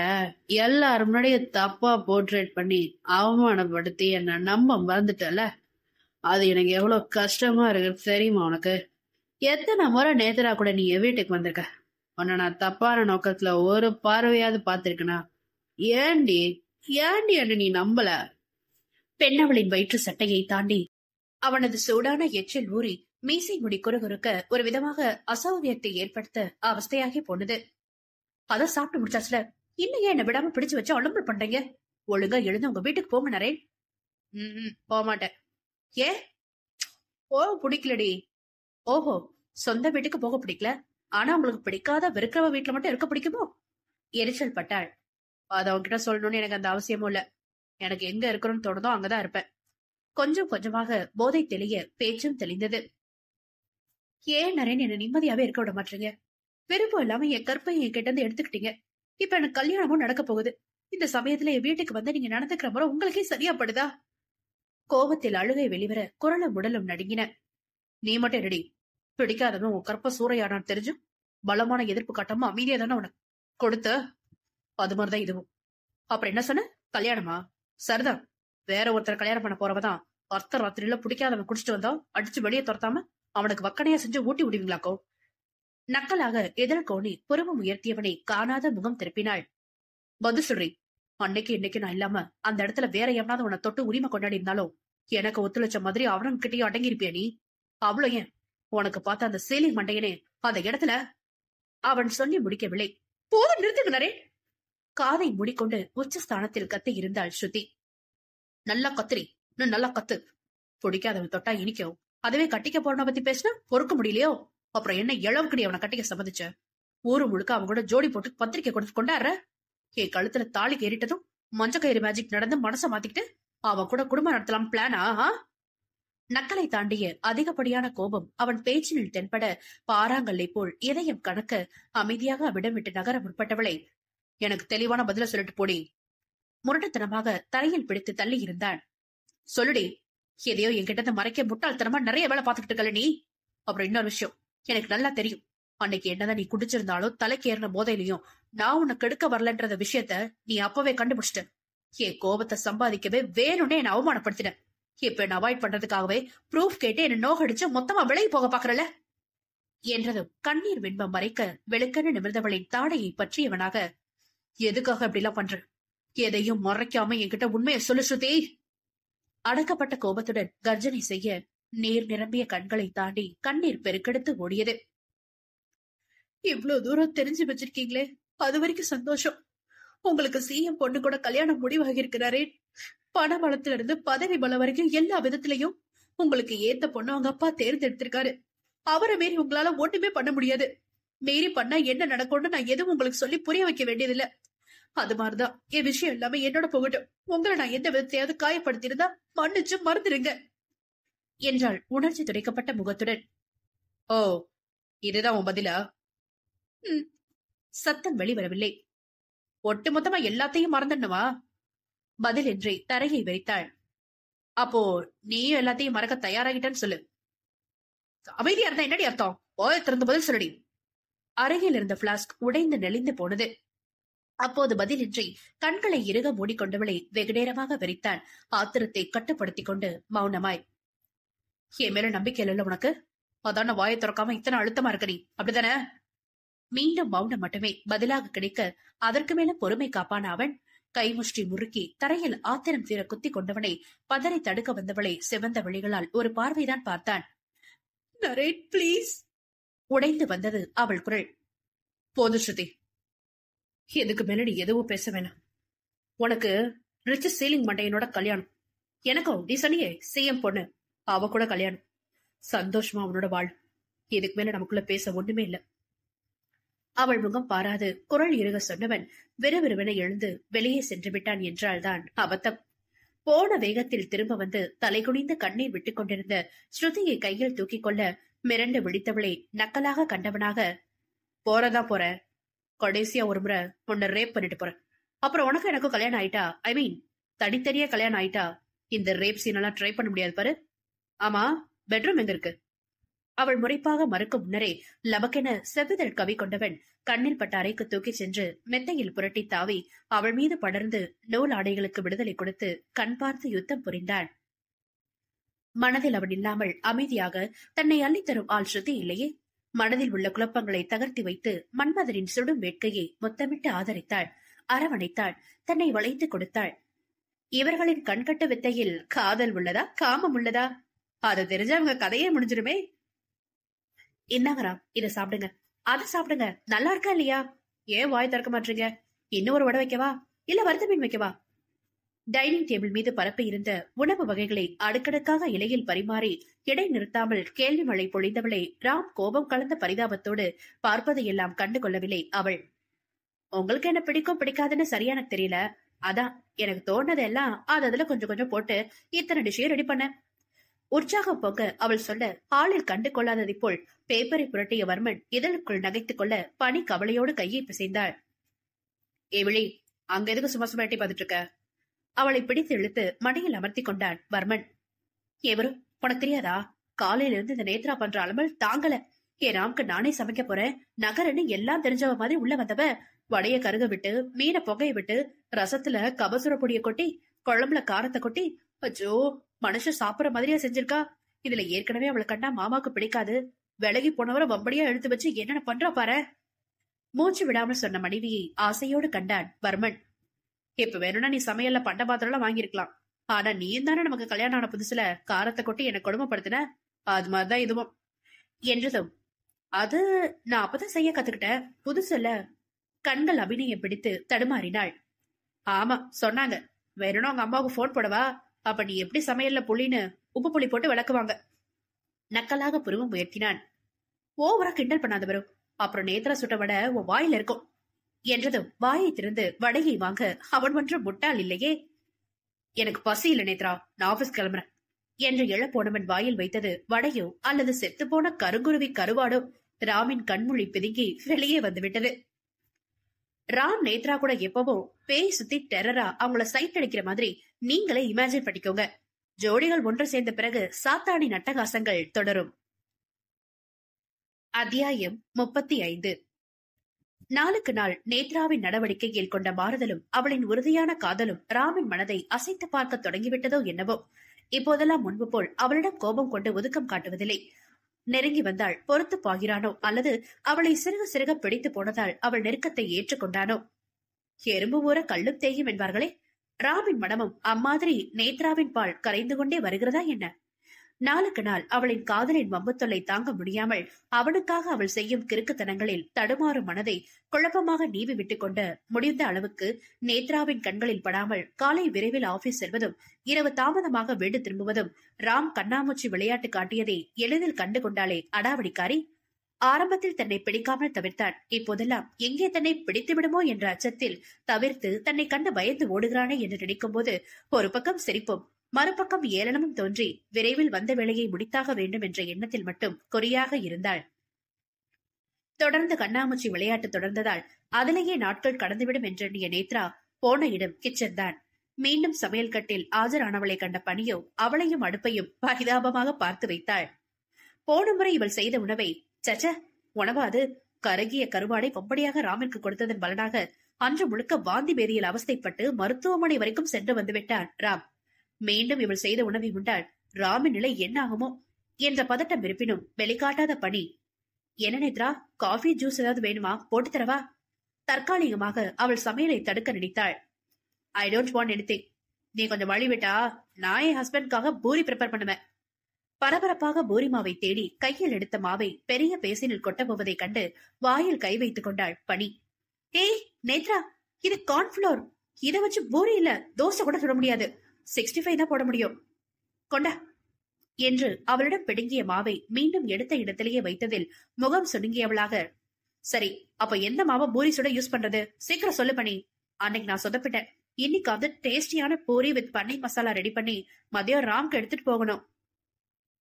எல்லாரும் முன்னாடியே தப்பா போர்ட்ரேட் பண்ணி அவமானப்படுத்தி என்ன நம்ப மறந்துட்டல. அது எனக்கு எவ்வளவு கஷ்டமா இருக்கு தெரியுமா உனக்கு? எத்தனை முறை நேத்ரா கூட நீ என் வீட்டுக்கு வந்திருக்க. உன்னை நான் தப்பான நோக்கத்துல ஒரு பார்வையாவது பார்த்திருக்கனா? ஏண்டி என்ன நீ நம்பல? பெண்ணவளின் வயிற்று சட்டையை தாண்டி அவனது சூடான எச்சில் ஊறி மீசை முடி குறுகுறுக்க ஒரு விதமாக அசௌகரியத்தை ஏற்படுத்த அவஸ்தையாகி போனது. அத சாப்பிட்டு முடிச்சாச்சுல, இன்னும் என்ன விடாம பிடிச்சு வச்சு அலும்பல் பண்றீங்க? ஒழுங்கா எழுந்து உங்க வீட்டுக்கு போங்க நரேன். போக மாட்டேன். ஏ பிடிக்கலடி. ஓஹோ, சொந்த வீட்டுக்கு போக பிடிக்கல, ஆனா உங்களுக்கு பிடிக்காத வெறுக்கிறவ வீட்டுல மட்டும் இருக்க பிடிக்குமோ? எரிச்சல் பட்டாள். அத அவன்கிட்ட சொல்லணும்னு எனக்கு அந்த அவசியமும் இல்ல. எனக்கு எங்க இருக்கணும்னு தோணுதோ அங்கதான் இருப்பேன். கொஞ்சம் கொஞ்சமாக போதை தெளிய பேச்சும் தெளிந்தது. ஏன் நரேன் என்ன நிம்மதியாவே இருக்க விட மாட்டீங்க? விருப்பம் இல்லாம என் கற்பை என் கிட்ட இருந்து எடுத்துக்கிட்டீங்க. இப்ப எனக்கு கல்யாணமும் நடக்க போகுது. இந்த சமயத்துல என் வீட்டுக்கு வந்து நீங்க நடந்துக்கிற முறை உங்களுக்கே சரியா படுதா? கோபத்தில் அழுகை வெளிவர குரலும் உடலும் நடுங்கின. நீ மட்டும் ரெடி. பிடிக்காதவன் உன் கற்ப சூறையாடான்னு தெரிஞ்சும் பலமான எதிர்ப்பு காட்டாம அமைதியா தானே உனக்கு கொடுத்த. அது மாதிரிதான் இதுவும். அப்புறம் என்ன சொன்ன? கல்யாணமா? சரிதான். வேற ஒருத்தர் கல்யாணம் பண்ண போறவதான் அர்த்த ராத்திரியில பிடிக்காதவன் குடிச்சிட்டு வந்தா அடிச்சு வெளியே துரத்தாம அவனுக்கு வக்கனையா செஞ்சு ஊட்டி விடுவீங்களாக்கோ? நக்கலாக எதிர் கோணி புறமும் உயர்த்தியவனை காணாத முகம் திருப்பினாள். பதில் சொல்றி. அன்னைக்கு இன்னைக்கு நான் இல்லாம அந்த இடத்துல வேற எவனாவது உன்னை தொட்டு உரிமை கொண்டாடி இருந்தாலும் எனக்கு ஒத்துழைச்ச மாதிரி அவனும் கிட்டயும் அடங்கி இருப்பியா நீ? அவ்வளோ ஏன் உனக்கு பார்த்த அந்த சேலிங் மண்டையனே அந்த இடத்துல. அவன் சொல்லி முடிக்கவில்லை. போதும், நிறுத்துங்க. காதை மூடிக்கொண்டு உச்சஸ்தானத்தில் கத்தி இருந்தாள் ஸ்ருதி. நல்லா கத்திரி, நல்லா கத்து. பிடிக்காதவன் தொட்டா இனிக்கும். அதுவே கட்டிக்க போறவன பத்தி பேசினா பொறுக்க முடியலையோ? அப்புறம் என்ன இளவுக்கடி அவனை கட்டிக்க சம்மதிச்ச? ஊரு முழுக்க அவன் கூட ஜோடி போட்டு பத்திரிக்கை கொடுத்து கொண்டாடுற. என் கழுத்துல தாலி கேறிட்டதும் மஞ்ச கயிறு மேஜிக் நடந்து மனச மாத்திக்கிட்டு அவன் கூட குடும்பம் நடத்தலாம் பிளானா? நக்கலை தாண்டிய அதிகப்படியான கோபம் அவன் பேச்சினில் தென்பட பாறாங்கல்லை போல் இதயம் கணக்க அமைதியாக அவிடம் விட்டு நகர முற்பட்டவளை, எனக்கு தெளிவான பதில சொல்லிட்டு போடி. முரட்டுத்தனமாக தரையில் பிடித்து தள்ளி இருந்தான். சொல்லுடி. எதையோ என்கிட்ட மறைக்க முட்டாள்தனமா நிறைய வேலை பார்த்துக்கிட்டு இருக்கல நீ. அப்புறம் இன்னொரு விஷயம் எனக்கு நல்லா தெரியும். அன்னைக்கு என்னதான் நீ குடிச்சிருந்தாலும் தலைக்கு ஏறின போதையிலையும் நான் உன்னை கெடுக்க வரலன்றத விஷயத்த நீ அப்பவே கண்டுபிடிச்சிட்ட. என் கோபத்தை சம்பாதிக்கவே வேணும்னே என்ன அவமானப்படுத்தின. இப்ப என்ன அவாய்ட் பண்றதுக்காகவே ப்ரூஃப் கேட்டு என்ன நோகடிச்சு மொத்தமா விலகி போக பாக்குறல என்றதும் கண்ணீர் வெண்பம் மறைக்க வெளுக்கென நிமிர்ந்தவளின் தாடையை பற்றியவனாக, எதுக்காக இப்படி எல்லாம் பண்ற? எதையும் மறைக்காம என்கிட்ட உண்மையை சொல்லு ஸ்ருதி. அடக்கப்பட்ட கோபத்துடன் கர்ஜனை செய்ய நீர் நிரம்பிய கண்களை தாண்டி கண்ணீர் பெருக்கெடுத்து ஓடியது. இவ்வளவு தூரம் தெரிஞ்சு வச்சிருக்கீங்களே, அது வரைக்கும் சந்தோஷம். உங்களுக்கு சிஎம் பொண்ணு கூட கல்யாணம் முடிவாகி இருக்கிறாரே. பண பலத்துல இருந்து பதவி பலம் வரைக்கும் எல்லா விதத்திலையும் உங்களுக்கு ஏத்த பொண்ணு அவங்க அப்பா தேர்ந்தெடுத்திருக்காரு. அவரை மீறி உங்களால ஒண்ணுமே பண்ண முடியாது. மீறி பண்ணா என்ன நடக்கும்னு நான் எதுவும் உங்களுக்கு சொல்லி புரிய வைக்க வேண்டியதில்ல. அது மாதிரிதான் என் விஷயம் எல்லாமே என்னோட போகட்டும். உங்களை நான் எந்த விதத்தையாவது காயப்படுத்திருந்தா மன்னிச்சு மறந்துருங்க என்றாள் உணர்ச்சி துடைக்கப்பட்ட முகத்துடன். ஓ, இதுதான் உன் பதிலா? சத்தம் வெளிவரவில்லை. ஒட்டுமொத்தமா எல்லாத்தையும் மறந்துடணுமா? பதில் என்றே தரையை வெறித்தாள். அப்போ நீயும் எல்லாத்தையும் மறக்க தயாராகிட்டன்னு சொல்லு. அமைதியா இருந்தா என்னடி அர்த்தம்? ஓய திறந்து பதில் சொல்லடி. அருகில் இருந்த பிளாஸ்க் உடைந்து நெளிந்து போனது. அப்போது பதிலின்றி கண்களை இறுக மூடிக்கொண்டவளை வெகு நேரமாக வெறித்தான். ஆத்திரத்தை கட்டுப்படுத்திக் கொண்டு மௌனமாய், என் மேல நம்பிக்கை இல்ல உனக்கு? அதான வாயை திறக்காம இத்தனை அழுத்தமா இருக்க நீ, அப்படித்தானே? மீண்டும் மௌனம் மட்டுமே பதிலாக கிடைக்க அதற்கு மேல பொறுமை காப்பான அவன் கைமுஷ்டி முறுக்கி தரையில் ஆத்திரம் தீர குத்தி கொண்டவனை பதரை தடுக்க வந்தவளை சிவந்த வழிகளால் ஒரு பார்வைதான் பார்த்தான். நரேன் பிளீஸ். உடைந்து வந்தது அவள் குரல். போது ஸ்ருதி, எதுக்கு மேல நீ எதுவும் பேச வேணாம். உனக்கு ரிச் சீலிங் மண்டையனோட கல்யாணம், எனக்கும் நீ சொன்னியே சிஎம் பொண்ணு, அவ கூட கல்யாணம். சந்தோஷமா அவனோட வாழ். இதுக்கு மேல நமக்குள்ள பேச ஒண்ணுமே இல்ல. அவள் முகம் பாராது குரல் இறுக சொன்னவன் விறுவிறுவென எழுந்து வெளியே சென்று விட்டான் என்றால்தான் அபத்தம். போன வேகத்தில் திரும்ப வந்து தலை குனிந்து கண்ணீர் விட்டுக் கொண்டிருந்த ஸ்ருதியை கையில் தூக்கிக் கொள்ள மிரண்டு விழித்தவளை நக்கலாக கண்டவனாக, போறதா போற, கடைசியா ஒரு முறை உன்னை ரேப் பண்ணிட்டு போற. அப்புறம் உனக்கு எனக்கும் கல்யாணம் ஆயிட்டா, ஐ மீன் தனித்தனியா கல்யாணம் ஆயிட்டா இந்த ரேப் சீன் எல்லாம் ட்ரை பண்ண முடியாது பாரு. ஆமா, பெட்ரூம் எங்க இருக்கு? அவள் முறைப்பாக மறுக்கும் முன்னரே லபக்கென செவ்விதழ் கவி கொண்டவன் கண்ணில் பட்ட அறைக்கு தூக்கி சென்று மெத்தையில் புரட்டி தாவி அவள் மீது படர்ந்து நூல் ஆடைகளுக்கு விடுதலை கொடுத்து கண் பார்த்து யுத்தம் புரிந்தான். மனதில் அவன் இல்லாமல் அமைதியாக தன்னை அள்ளித்தரும் ஆள் ஸ்ருதி இல்லையே. மனதில் உள்ள குழப்பங்களை தகர்த்தி வைத்து மன்மதனின் சுடும் வேட்கையை முத்தமிட்டு ஆதரித்தாள், அரவணைத்தாள், தன்னை வளைத்து கொடுத்தாள். இவர்களின் கண்கட்டு வித்தையில் காதல் உள்ளதா, காமம் உள்ளதா? அது தெரிஞ்சவங்க கதையே முடிஞ்சிருமே. என்னங்கரா, இத சாப்பிடுங்க, அதை சாப்பிடுங்க, நல்லா இருக்கா இல்லையா? ஏன் வாய் திறக்க மாட்டீங்க? இன்னொரு வடை வைக்கவா, இல்ல வறுத்த மீன் வைக்கவா? டைனிங் டேபிள் மீது பரப்பி இருந்த உணவு வகைகளை அடுக்கடுக்காக இலையில் பரிமாறி இடை நிறுத்தாமல் கேள்வி மழை பொழிந்தவளை ராம் கோபம் கலந்த பரிதாபத்தோடு பார்ப்பதையெல்லாம் கண்டு கொள்ளவில்லை அவள். உங்களுக்கு என்ன பிடிக்கும் பிடிக்காதுன்னு சரியான தெரியல, அதான் எனக்கு தோணதெல்லாம் அதுல கொஞ்சம் கொஞ்சம் போட்டு இத்தனை டிஷ்ஷையும் ரெடி பண்ண. உற்சாகம் போக அவள் சொல்ல ஹாலில் கண்டு கொள்ளாததை போல் பேப்பரை புரட்டிய வர்மன் இதழுக்குள் நகைத்துக் கொள்ள பனி கவலையோடு கையை பிசைந்தாள். ஏவிழி, அங்க எதுக்கு சும்மா சும்மா எட்டி பார்த்துட்டு இருக்க? அவளை பிடித்து இழுத்து மடியில் அமர்த்தி கொண்டான் வர்மன். எவரும் உனக்கு தெரியாதா? காலையில இருந்து இந்த நேத்ரா பண்ற அலமல் தாங்கல. என் ராம்க்கு நானே சமைக்க போறேன் நகரன்னு எல்லாம் தெரிஞ்சவ மாதிரி உள்ள வந்தவ வடைய கருக விட்டு, மீனை புகைய விட்டு, ரசத்துல கபசுர பொடிய கொட்டி, குழம்புல காரத்தை கொட்டி, அச்சோ மனுஷன் சாப்பிடற மாதிரியா செஞ்சிருக்கா. இதுல ஏற்கனவே அவளை கண்டா மாமாக்கு பிடிக்காது. விலகி போனவரை வம்படியா இழுத்து வச்சு என்னென்ன பண்றா பாரு. மூச்சு விடாமல் சொன்ன மனைவியை ஆசையோடு கண்டான் வர்மன். இப்ப வேணும்னா நீ சமையல்ல பண்ட பாத்திரம் எல்லாம் வாங்கிருக்கலாம். ஆனா நீயும் தானே நமக்கு கல்யாணம் ஆன புதுசுல காரத்தை கொட்டி என்ன கொடுமைப்படுத்தின. அது மாதிரிதான் இதுவும் என்றதும், அது நான் அப்பதான் செய்ய கத்துக்கிட்டேன், புதுசுல. கண்கள் அபிநயம் பிடித்து தடுமாறினாள். ஆமா சொன்னாங்க. வேணும்னா உங்க அம்மாவுக்கு போன் போடவா? அப்ப நீ எப்படி சமையல்ல புளின்னு உப்பு புளி போட்டு விளக்குவாங்க. நக்கலாக புருவம் உயர்த்தினான். ஓவரா கிண்டல் பண்ணாத வரும், அப்புறம் நேத்ரா சுட்ட வடை உன் வாயில இருக்கும் என்றதும் வாயை திறந்து வடையை வாங்க அவன் ஒன்றும் முட்டாள் இல்லையே. எனக்கு பசி இல்ல நேத்ரா, நான் ஆபீஸ் கிளம்புறேன் என்று எழப்போனவன் வாயில் வைத்தது வடையோ அல்லது செத்து போன கருங்குருவி கருவாடோ ராமின் கண்மொழி பிதுங்கி வெளியே வந்துவிட்டது. ராம் நேத்ரா கூட எப்பவோ பேய் சுத்தி டெரரா அவங்கள சைட் அடிக்கிற மாதிரி நீங்களே இமேஜின் பண்ணிக்கோங்க. ஜோடிகள் ஒன்று சேர்ந்த பிறகு சாத்தாடி நட்டகாசங்கள் தொடரும். அத்தியாயம் 35. நாளுக்கு நாள் நேத்ராவின் நடவடிக்கையில் கொண்ட மாறுதலும் அவளின் உறுதியான காதலும் ராமின் மனதை அசைத்து பார்க்க தொடங்கிவிட்டதோ என்னவோ. இப்போதெல்லாம் முன்பு போல் அவளிடம் கோபம் கொண்டு ஒதுக்கம் காட்டுவதில்லை. நெருங்கி வந்தாள் பொறுத்து பாகிறானோ அல்லது அவளை சிறுக சிறுக பிடித்து போனதால் அவள் நெருக்கத்தை ஏற்றுக்கொண்டானோ. எறும்பு ஊற கல்லும் தேயும் என்பார்களே, ராமின் மனமும் அம்மாதிரி நேத்ராவின் பால் கரைந்து கொண்டே வருகிறதா என்ன? நாளுக்கு நாள் அவளின் காதலின் வம்பு தொல்லை தாங்க முடியாமல் அவனுக்காக அவள் செய்யும் கிறுக்குத்தனங்களில் தடுமாறும் மனதை குழப்பமாக நீவி விட்டுக் கொண்டு முடிந்த அளவுக்கு நேத்ராவின் கண்களில் படாமல் காலை விரைவில் ஆபீஸ் செல்வதும் இரவு தாமதமாக வீடு திரும்புவதும் ராம் கண்ணாமூச்சி விளையாட்டு காட்டியதை எளிதில் கண்டு கொண்டாளே அடாவடிக்காரி. ஆரம்பத்தில் தன்னை பிடிக்காமல் தவிர்த்தான். இப்போதெல்லாம் எங்கே தன்னை பிடித்து விடுமோ என்ற அச்சத்தில் தவிர்த்து தன்னை கண்டு பயந்து ஓடுகிறானே என்று நினைக்கும் போது ஒரு பக்கம் சிரிப்பும் மறுபக்கம் ஏளனமும் தோன்றி விரைவில் வந்த வேலையை முடித்தாக வேண்டும் என்ற எண்ணத்தில் மட்டும் குறியாக இருந்தாள். தொடர்ந்து கண்ணாமூச்சி விளையாட்டு தொடர்ந்ததால் அதிலேயே நாட்கள் கடந்துவிடும் என்றெண்ணிய நேத்ரா போன இடம் கிச்சன் தான். மீண்டும் சமையல் கட்டில் ஆஜரானவளை கண்ட பணியோ அவளையும் அடுப்பையும் பரிதாபமாக பார்த்து வைத்தாள். போன முறை இவள் செய்த உணவை, சச்ச உணவா அது, கருகிய கருவாடை பொம்படியாக ராமிற்கு கொடுத்ததன் பலனாக அன்று முழுக்க வாந்தி பேதியில் அவஸ்தைப்பட்டு மருத்துவமனை வரைக்கும் சென்று வந்துவிட்டான் ராம். மீண்டும் இவள் செய்த உணவை உண்டால் ராமின் நிலை என்ன ஆகுமோ என்ற பதட்டம் இருப்பினும் வெளிக்காட்டாத பணி. என்ன நேத்ரா, காஃபி ஜூஸ் ஏதாவது வேணுமா, போட்டு தரவா? தற்காலிகமாக அவள் சமையலை தடுக்க நினைத்தாள். I don't want anything. நீ கொஞ்சம் வழி விட்டா நான் என் ஹஸ்பண்ட்காக பூரி ப்ரிப்பேர் பண்ணுவேன். பரபரப்பாக பூரி மாவை தேடி கையில் எடுத்த மாவை பெரிய பேசினில் கொட்ட போவதை கண்டு வாயில் கை வைத்துக் கொண்டாள் பணி. ஏய் நேத்ரா, இது கார்ன்ஃபிளோர். இதை வச்சு பூரி இல்ல தோசை கூட சுட முடியாது. 65 தான் போட முடியும். கொண்டா என்று அவளிடம் பிடுங்கிய மாவை மீண்டும் எடுத்த இடத்திலேயே வைத்ததில் முகம் சுருங்கியவளாக, சரி அப்ப எந்த மாவை பூரி சுட யூஸ் பண்றது, சீக்கிரம் சொல்லு பண்ணி. அன்னைக்கு நான் சொதப்பிட்டேன். இன்னைக்காவது டேஸ்டியான பூரி வித் பன்னீர் மசாலா ரெடி பண்ணி மதியம் ராம்க்கு எடுத்துட்டு போகணும்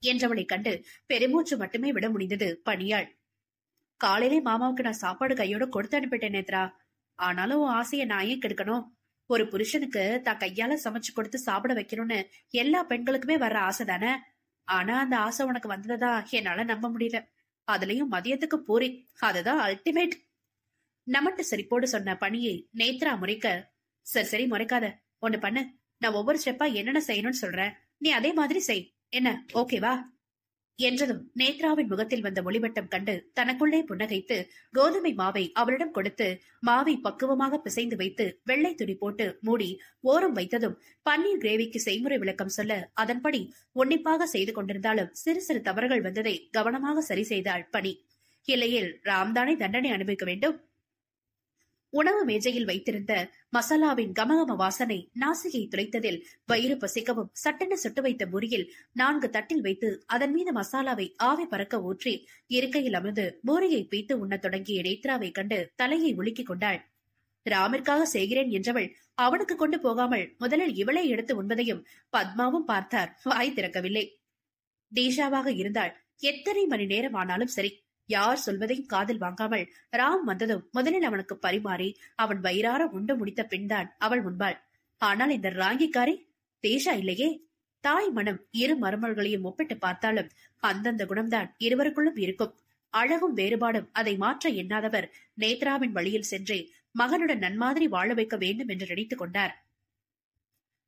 என்றவளை கண்டு பெருமூச்சு மட்டுமே விட முடிந்தது பணியாள். காலையிலே மாமாவுக்கு நான் சாப்பாடு கையோட கொடுத்து அனுப்பிட்டேன் நேத்ரா. ஆனாலும் ஆசையை நான் ஏன் கெடுக்கணும்? ஒரு புருஷனுக்கு தான் கையால சமைச்சு கொடுத்து சாப்பிட வைக்கணும்னு எல்லா பெண்களுக்குமே வர்ற ஆசை தானே. ஆனா அந்த ஆசை உனக்கு வந்ததா என்னால நம்ப முடியல. அதுலயும் மதியத்துக்கு பூரி, அதுதான் அல்டிமேட். நமட்டு சிரிப்போடு சொன்ன பணியை நேத்ரா முறைக்க, சரி சரி முறைக்காத, ஒண்ணு பண்ணு, நான் ஒவ்வொரு ஸ்டெப்பா என்னென்ன செய்யணும்னு சொல்றேன், நீ அதே மாதிரி செய், என்ன ஓகேவா என்றதும் நேத்ராவின் முகத்தில் வந்த ஒளிவட்டம் கண்டு தனக்குள்ளே புன்னகைத்து கோதுமை மாவை அவளிடம் கொடுத்து மாவை பக்குவமாக பிசைந்து வைத்து வெள்ளை துணி போட்டு மூடி ஓரம் வைத்ததும் பன்னீர் கிரேவிக்கு செய்முறை விளக்கம் சொல்ல அதன்படி உன்னிப்பாக செய்து கொண்டிருந்தாலும் சிறு சிறு தவறுகள் வந்ததை கவனமாக சரி செய்தாள் பணி. இல்லையில் ராம்தானே தண்டனை அனுபவிக்க வேண்டும். உணவு மேஜையில் வைத்திருந்த மசாலாவின் கமகம வாசனை நாசியை துளைத்ததில் வயிறு பசிக்கவும் சட்டென சுட்டு வைத்த பூரியில் 4 தட்டில் வைத்து அதன் மீது மசாலாவை ஆவி பறக்க ஊற்றி இருக்கையில் அமர்ந்து பூரியை பீத்து உண்ணத் தொடங்கிய நேத்ராவை கண்டு தலையை உலுக்கிக் கொண்டாள். ராமிற்காக செய்கிறேன் என்றவள் அவனுக்கு கொண்டு போகாமல் முதலில் இவளை எடுத்து உண்பதையும் பத்மாவும் பார்த்தார். வாய் திறக்கவில்லை. தீஷாவாக இருந்தால் எத்தனை மணி நேரம் ஆனாலும் சரி, யார் சொல்வதையும் காதில் வாங்காமல் ராம் வந்ததும் முதலில் அவனுக்கு பரிமாறி அவன் வயிறார உண்டு முடித்த பின்தான் அவள் உண்பாள். ஆனால் இந்த ராங்கிக்காரி தீஷா இல்லையே. தாய் மனம் இரு மருமல்களையும் ஒப்பிட்டு பார்த்தாலும் அந்தந்த குணம்தான் இருவருக்குள்ளும் இருக்கும். அழகும் வேறுபாடும் அதை மாற்ற எண்ணாதவர் நேத்ராவின் வழியில் சென்றே மகனுடன் நன்மாதிரி வாழ வைக்க வேண்டும் என்று நினைத்துக் கொண்டார்.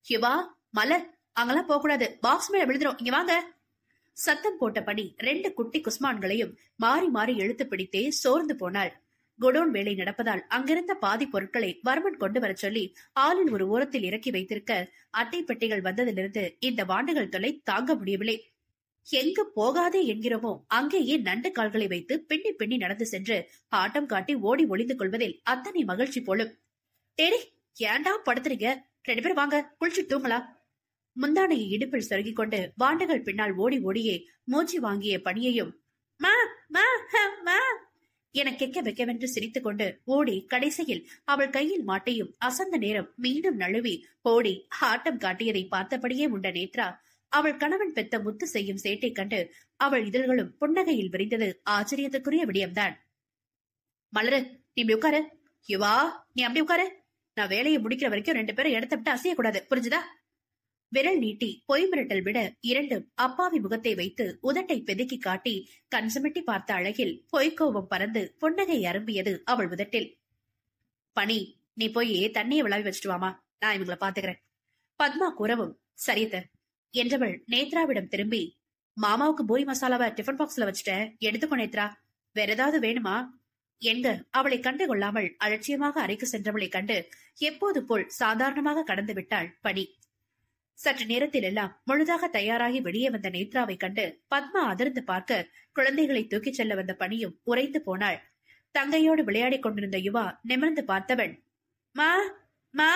யுவா, மலர், அங்கெல்லாம் போக கூடாது, பாக்ஸ் மேல விழுந்துரும், இங்க வாங்க. சத்தம் போட்ட பணி 2 குட்டி குஸ்மான்களையும் மாறி மாறி இழுத்து பிடித்தே சோர்ந்து போனாள். குடோன் வேலை நடப்பதால் அங்கிருந்த பாதி பொருட்களை வர்மன் கொண்டு வர சொல்லி ஆளின் ஒரு ஓரத்தில் இறக்கி வைத்திருக்க அட்டை பெட்டிகள் வந்ததிலிருந்து இந்த வாண்டுகள் தொலை தாங்க முடியவில்லை. எங்கு போகாதே என்கிறோமோ அங்கேயே நண்டு கால்களை வைத்து பின்னி பின்னி நடந்து சென்று ஆட்டம் காட்டி ஓடி ஒளிந்து கொள்வதில் அத்தனை மகிழ்ச்சி போலும். டேடி, ஏண்டா படுத்துறீங்க? 2 பேரும் வாங்க, குளிச்சு தூங்கலாம். முந்தானையை இடுப்பில் சொருகிக் கொண்டு வாண்டுகள் பின்னால் ஓடி ஓடியே மூச்சு வாங்கிய பணியையும் மா மா மா என கெக்க வெக்கவென்று சிரித்துக் கொண்டு ஓடி கடைசியில் அவள் கையில் மாட்டையும் அசந்த நேரம் மீண்டும் நழுவி ஓடி ஆட்டம் காட்டியதை பார்த்தபடியே உண்ட நேத்ரா அவள் கணவன் பெத்த முத்து செய்யும் சேட்டை கண்டு அவள் இதழ்களும் புன்னகையில் விரிந்தது ஆச்சரியத்துக்குரிய விடயம்தான். மலரு, நீ இப்படி உட்காரு. யுவா, நீ அப்படி உட்காரு. நான் வேலையை முடிக்கிற வரைக்கும் 2 பேரும் இடத்த விட்டு அசையக்கூடாது, புரிஞ்சுதா? விரல் நீட்டி பொய் மிரட்டல் விட 2 அப்பாவி முகத்தை வைத்து உதட்டை பெதுக்கி காட்டி கண் சுமிட்டி பார்த்த அழகில் பொய்க்கோபம் பறந்து புன்னகை அரும்பியது அவள் உதட்டில். பணி, நீ போய் தண்ணியை விளாவி வச்சுட்டு வாமா, நான் இவங்களை பாத்துக்கிறேன். பத்மா கூறவும் சரியத்த என்றவள் நேத்ராவிடம் திரும்பி, மாமாவுக்கு பூரி மசாலாவை டிஃபன் பாக்ஸ்ல வச்சுட்டேன், எடுத்துக்கோ நேத்ரா, வேற ஏதாவது வேணுமா எங்க அவளை கண்டு கொள்ளாமல் அலட்சியமாக அறைக்கு சென்றவளை கண்டு எப்போது போல் சாதாரணமாக கடந்து விட்டாள் பணி. சற்று நேரத்தில் எல்லாம் முழுதாக தயாராகி வெளியே வந்த நேத்ராவை கண்டு பத்மா அதிர்ந்து பார்க்க குழந்தைகளை தூக்கிச் செல்ல வந்த பணியும் உறைந்து போனாள். தங்கையோடு விளையாடிக் கொண்டிருந்த யுவா நிமிர்ந்து பார்த்தவன் மா மா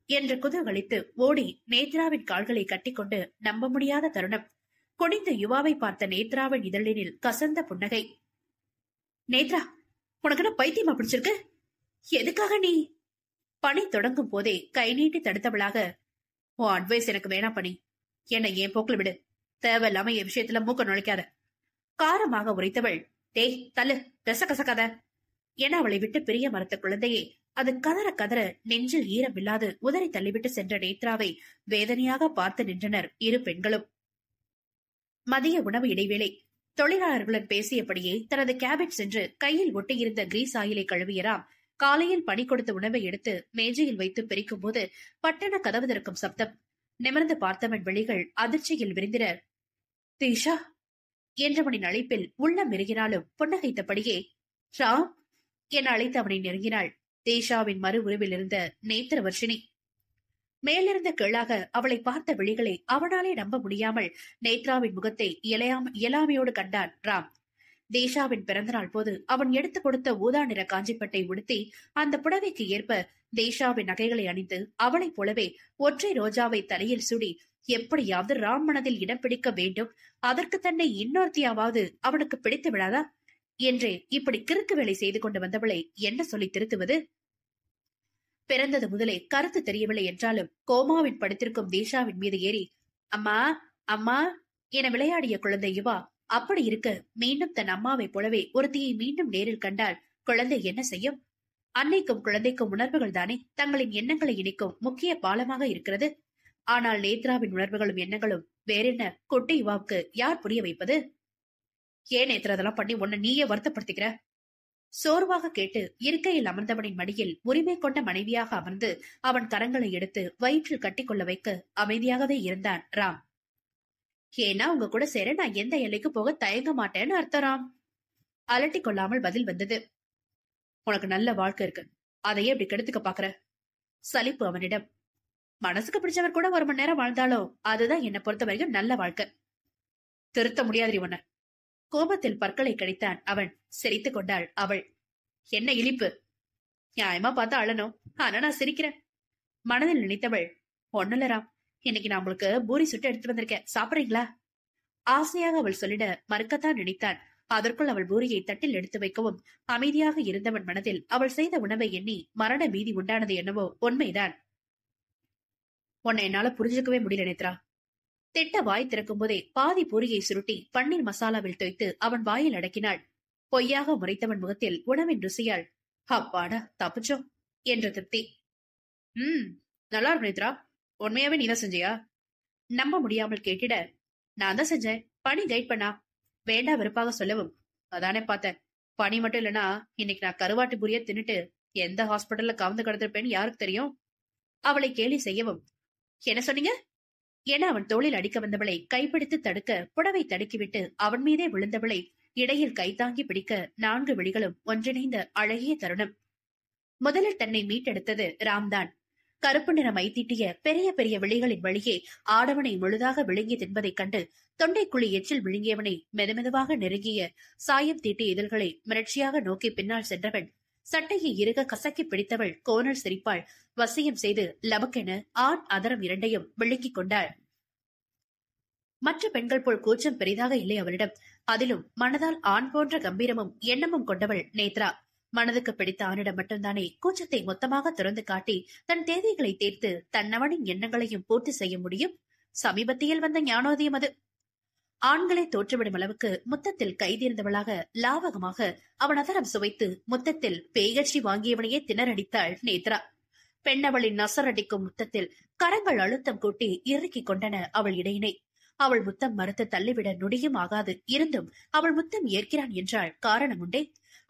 என்று குதூகலித்து ஓடி நேத்ராவின் கால்களை கட்டிக்கொண்டு நம்ப முடியாத தருணம். குனிந்த யுவாவை பார்த்த நேத்ராவின் இதழினில் கசந்த புன்னகை. நேத்ரா, உனக்கு என்ன பைத்தியமா பிடிச்சிருக்கு? எதுக்காக நீ? பணி தொடங்கும் போதே கை நீட்டி தடுத்தவளாக, உன் அட்வைஸ் எனக்கு வேணா பணி, என்னை ஏன் போக்குல விடு, தேவையில்லாம என் விஷயத்துல மூக்க நுழைக்காத. காரமாக உரைத்தவள், டேய் தள்ளு, ரச கசக்காத என அவளை விட்டு பிரிய மறுத்த குழந்தையே அது கதற கதற நெஞ்சில் ஈரமில்லாது உதறி தள்ளிவிட்டு சென்ற நேத்ராவை வேதனையாக பார்த்து நின்றனர் இரு பெண்களும். மதிய உணவு இடைவேளை. தொழிலாளர்களுடன் பேசியபடியே தனது கேபின் சென்று கையில் ஒட்டியிருந்த கிரீஸ் ஆயிலை கழுவிய ராம் காலையில் பணி கொடுத்த உணவை எடுத்து மேஜையில் வைத்து பிரிக்கும் போது பட்டண கதவு திறக்கும் சப்தம். நிமிர்ந்து பார்த்தவன் விழிகள் அதிர்ச்சியில் விரிந்திர, தீஷா என்றவனின் அழைப்பில் உள்ளம் நெருங்கினாலும் புன்னகைத்தபடியே ராம் என அழைத்து அவனை நெருங்கினாள். தீஷாவின் மறு உருவில் இருந்த நேத்திரவர்ஷினி. மேலிருந்த கீழாக அவளை பார்த்த விழிகளை அவனாலே நம்ப முடியாமல் நேத்ராவின் முகத்தை இயலாமையோடு கண்டான் ராம். தேஷாவின் பிறந்தநாள் போது அவன் எடுத்துக் கொடுத்த ஊதா நிற காஞ்சிப்பட்டை உடுத்தி அந்த புடவைக்கு ஏற்ப தேஷாவின் நகைகளை அணிந்து அவளைப் போலவே ஒற்றை ரோஜாவை தலையில் சூடி எப்படியாவது ராம் மனதில் இடம் பிடிக்க வேண்டும், அதற்கு தன்னை இன்னொருத்தியாவது அவனுக்கு பிடித்து விடாதா என்றே இப்படி கிறுக்கு வேலை செய்து கொண்டு வந்தவளை என்ன சொல்லி திருத்துவது? பிறந்தது முதலே கருத்து தெரியவில்லை என்றாலும் கோமாவின் படுத்திருக்கும் தேஷாவின் மீது ஏறி அம்மா அம்மா என விளையாடிய குழந்தை யுவா அப்படி இருக்க மீண்டும் தன் அம்மாவைப் போலவே ஒருத்தியை மீண்டும் நேரில் கண்டால் குழந்தை என்ன செய்யும்? அன்னைக்கும் குழந்தைக்கும் உணர்வுகள் தானே தங்களின் எண்ணங்களை இணைக்கும் முக்கிய பாலமாக இருக்கிறது. ஆனால் நேத்ராவின் உணர்வுகளும் எண்ணங்களும் வேறென்ன குட்டி யுவாவுக்கு யார் புரிய வைப்பது? ஏன் நேத்ரா அதெல்லாம் பண்ணி உன்னை நீயே வருத்தப்படுத்திக்கிற? சோர்வாக கேட்டு இருக்கையில் அமர்ந்தவனின் மடியில் உரிமை கொண்ட மனைவியாக அமர்ந்து அவன் கரங்களை எடுத்து வயிற்றில் கட்டிக்கொள்ள வைக்க அமைதியாகவே இருந்தான் ராம். ஏன்னா உங்க கூட சேர நான் எந்த எல்லைக்கு போக தயங்க மாட்டேன்னு அர்த்தம் ராம். அலட்டி கொள்ளாமல் பதில் வந்தது. உனக்கு நல்ல வாழ்க்கை இருக்கு, அதையே இப்படி கெடுத்துக்க பாக்குற? சலிப்பு அவனிடம். மனசுக்கு பிடிச்சவர் கூட 1 மணி நேரம் வாழ்ந்தாலும் அதுதான் என்னை பொறுத்த வரைக்கும் நல்ல வாழ்க்கை. திருத்த முடியாதிரி உன்ன. கோபத்தில் பற்களை கடித்தான் அவன். சிரித்துக் கொண்டாள் அவள். என்ன இழிப்பு! நியாயமா பார்த்தா அழணும், ஆனா நான் சிரிக்கிறேன். மனதில் நினைத்தவள், ஒண்ணுல ராம், இன்னைக்கு நான் உங்களுக்கு பூரி சுட்டு எடுத்து வந்திருக்கேன், சாப்பிடுறீங்களா? ஆசையாக அவள் சொல்லிட மறுக்கத்தான் நினைத்தான். அதற்குள் அவள் பூரியை தட்டில் எடுத்து வைக்கவும் அமைதியாக இருந்தவன் மனதில் அவள் செய்த உணவை எண்ணி மரண பீதி உண்டானது என்னவோ உண்மைதான். உன்னை என்னால புரிஞ்சுக்கவே முடியல நேத்ரா. திட்ட வாய் திறக்கும் போதே பாதி பூரியை சுருட்டி பன்னீர் மசாலாவில் தோய்த்து அவன் வாயில் அடக்கினாள். பொய்யாக முறைத்தவன் முகத்தில் உணவின் ருசியால் அப்பாடா தப்பிச்சோம் என்ற திருப்தி. நல்லா இருக்கு நேத்ரா. உண்மையாவே நீதான் செஞ்சியா? நம்ப முடியாமல் கேட்டிட, நான் தான் செஞ்சேன். பணி கைட் பண்ணா. வேண்டா வெறுப்பாக சொல்லவும், அதானே பார்த்தேன். பணி மட்டும் இல்லனா இன்னைக்கு நான் கருவாட்டு புரிய தின்னுட்டு எந்த ஹாஸ்பிட்டல்ல கவுந்து கிடந்திருப்பேன்னு யாருக்கு தெரியும்? அவளை கேலி செய்யவும், என்ன சொன்னீங்க என அவன் தோளில் அடிக்க வந்தவளை கைப்பிடித்து தடுக்க புடவை தடுக்கிவிட்டு அவன் மீதே விழுந்தவளை இடையில் கைதாங்கி பிடிக்க 4 விழிகளும் ஒன்றிணைந்த அழகிய தருணம். முதலில் தன்னை மீட்டெடுத்தது ராம்தான். கருப்பு நிற மைத்தீட்டிய பெரிய பெரிய விழிகளின் வழியே ஆடவனை முழுதாக விழுங்கி தின்பதைக் கண்டு தொண்டைக்குழி எச்சில் விழுங்கியவனை மெதுமெதுவாக நெருங்கிய சாயம் தீட்டிய இதழ்களை மிரட்சியாக நோக்கி பின்னால் சென்றவன் சட்டையை இறுக கசக்கி பிடித்தவள் கோணல் சிரிப்பாள். வசியம் செய்து லபக்கென ஆண் அதரம் இரண்டையும் விழுங்கிக் கொண்டாள். மற்ற பெண்கள் போல் கூச்சம் பெரிதாக இல்லை அவளிடம். அதிலும் மனதால் ஆண் போன்ற கம்பீரமும் எண்ணமும் கொண்டவள் நேத்ரா. மனதுக்கு பிடித்த ஆணிடம் மட்டும்தானே கூச்சத்தை மொத்தமாக திறந்து காட்டி தன் தேவைகளை தீர்த்து தன்னவனின் எண்ணங்களையும் பூர்த்தி செய்ய முடியும். சமீபத்தில் வந்த ஞானோதயம் அது. ஆண்களை தோற்றுவிடும் அளவுக்கு முத்தத்தில் கைதீர்ந்தவளாக லாவகமாக அவன் அதரம் சுவைத்து முத்தத்தில் பேகச்சி வாங்கியவனையே திணறடித்தாள் நேத்ரா. பெண்ணவளின் நசரடிக்கும் முத்தத்தில் கரங்கள் அழுத்தம் கூட்டி இறுக்கிக் கொண்டன அவள் இடையினை. அவள் முத்தம் மறுத்து தள்ளிவிட நொடியும் ஆகாது. இருந்தும் அவள் முத்தம் ஏற்கிறான் என்றால் காரணம் உண்டே.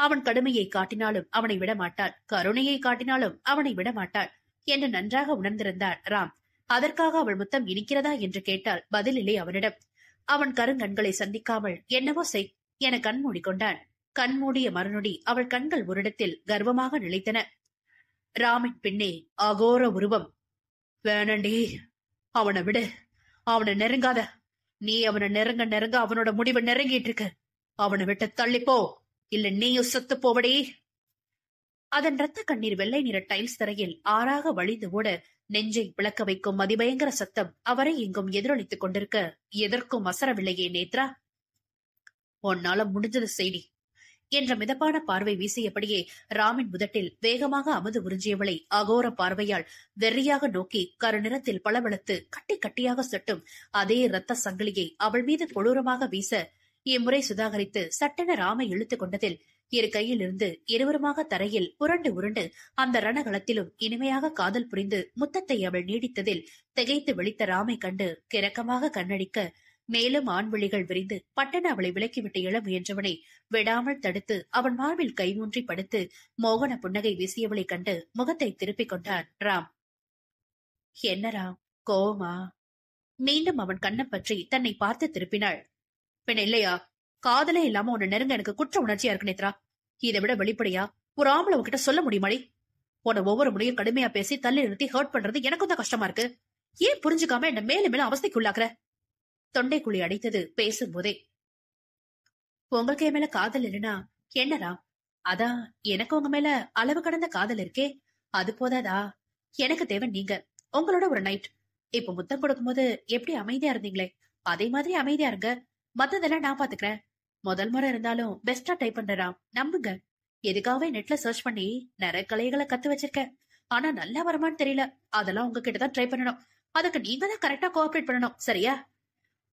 அவன் கடுமையை காட்டினாலும் அவனை விடமாட்டாள், கருணையை காட்டினாலும் அவனை விடமாட்டாள் என்று நன்றாக உணர்ந்திருந்தாள் ராம். அதற்காக அவள் முத்தம் இனிக்கிறதா என்று கேட்டால் பதிலில்லை அவனிடம். அவன் கருங்கண்களை சந்திக்காமல் என்னவோ செய் என கண் மூடிக்கொண்டான். கண்மூடிய மறுநொடி அவள் கண்கள் ஒரு இடத்தில் கர்வமாக நிலைத்தன. ராமின் பின்னே அகோர உருவம். வேணண்டி, அவனை விடு, அவனை நெருங்காத. நீ அவனை நெருங்க நெருங்க அவனோட முடிவை நெருங்கிட்டு இருக்கு. அவனை விட்டு தள்ளிப்போ, இல்ல நீயும் செத்து போவடி. அதன் ரத்த கண்ணீர் வெள்ளை நிற டைல்ஸ் தரையில் ஆறாக வழிந்து ஓட நெஞ்சை பிளக்க வைக்கும் அதிபயங்கர சத்தம் அவரை எங்கும் எதிரொலித்துக் கொண்டிருக்க எதற்கும் அசரவில்லையே நேத்ரா. உன்னால முடிஞ்சது செய்தி என்ற மிதப்பான பார்வை வீசியபடியே ராமின் முதட்டில் வேகமாக அமுது உறிஞ்சியவளை அகோர பார்வையால் வெறியாக நோக்கி கருநிறத்தில் பளபளத்து கட்டி கட்டியாக சொட்டும் அதே இரத்த சங்கிலியை அவள் மீது கொடூரமாக வீச இம்முறை சுதாகரித்து சட்டென ராமை இழுத்துக் கொண்டதில் இரு கையில் இருந்து இருவருமாக தரையில் புரண்டு உருண்டு அந்த ரணகளத்திலும் இனிமையாக காதல் புரிந்து முத்தத்தை அவள் நீடித்ததில் திகைத்து விழித்த ராமை கண்டு கிறக்கமாக கண்ணடிக்க மேலும் ஆண்விழிகள் விரிந்து பட்டன அவளை விலக்கிவிட்டு எழ முயன்றவனை விடாமல் தடுத்து அவன் மார்பில் கைமூன்றி படுத்து மோகன புன்னகை வீசியவளை கண்டு முகத்தை திருப்பிக் கொண்டான் ராம். என்ன ராம், கோவமா? மீண்டும் அவன் கண்ணை பற்றி தன்னை பார்த்து திருப்பினாள். பெண் இல்லையா? காதலே இல்லாம உன்னை நெருங்க எனக்கு குற்ற உணர்ச்சியா இருக்கு நேத்ரா. இதை விட வெளிப்படையா ஒரு ஆம்பளை உன்கிட்ட சொல்ல முடியுமாடி? உன்னை ஒவ்வொரு முறையும் கடுமையா பேசி தள்ளி நிறுத்தி ஹர்ட் பண்றது எனக்கும் தான் கஷ்டமா இருக்கு. ஏன் புரிஞ்சுக்காம என்ன மேலும் மேலும் அவஸ்தைக்குள்ளாக்குற? தொண்டைக்குழி அடித்தது பேசும் போதே. உங்களுக்கு என் மேல காதல் இல்லைன்னா என்னடா? அதான் எனக்கு உங்க மேல அளவு கடந்த காதல் இருக்கே, அது போதாதா? எனக்கு தேவை நீங்க, உங்களோட ஒரு நைட். இப்ப முத்தம் கொடுக்கும் போது எப்படி அமைதியா இருந்தீங்களே அதே மாதிரி அமைதியா இருங்க. மத்ததெல்லாம் நான் பாத்துக்கிறேன். முதல் முறை இருந்தாலும் பெஸ்டா டைப் பண்றா, நம்புங்க. எதுக்காகவே நெட்ல சர்ச் பண்ணி நிறைய கலைகளை கத்து வச்சிருக்கேன். ஆனா நல்லா வருமானு தெரியல. அதெல்லாம் உங்ககிட்டதான் ட்ரை பண்ணணும். அதுக்கு நீங்க தான் கரெக்டா கோஆபரேட் பண்ணணும், சரியா?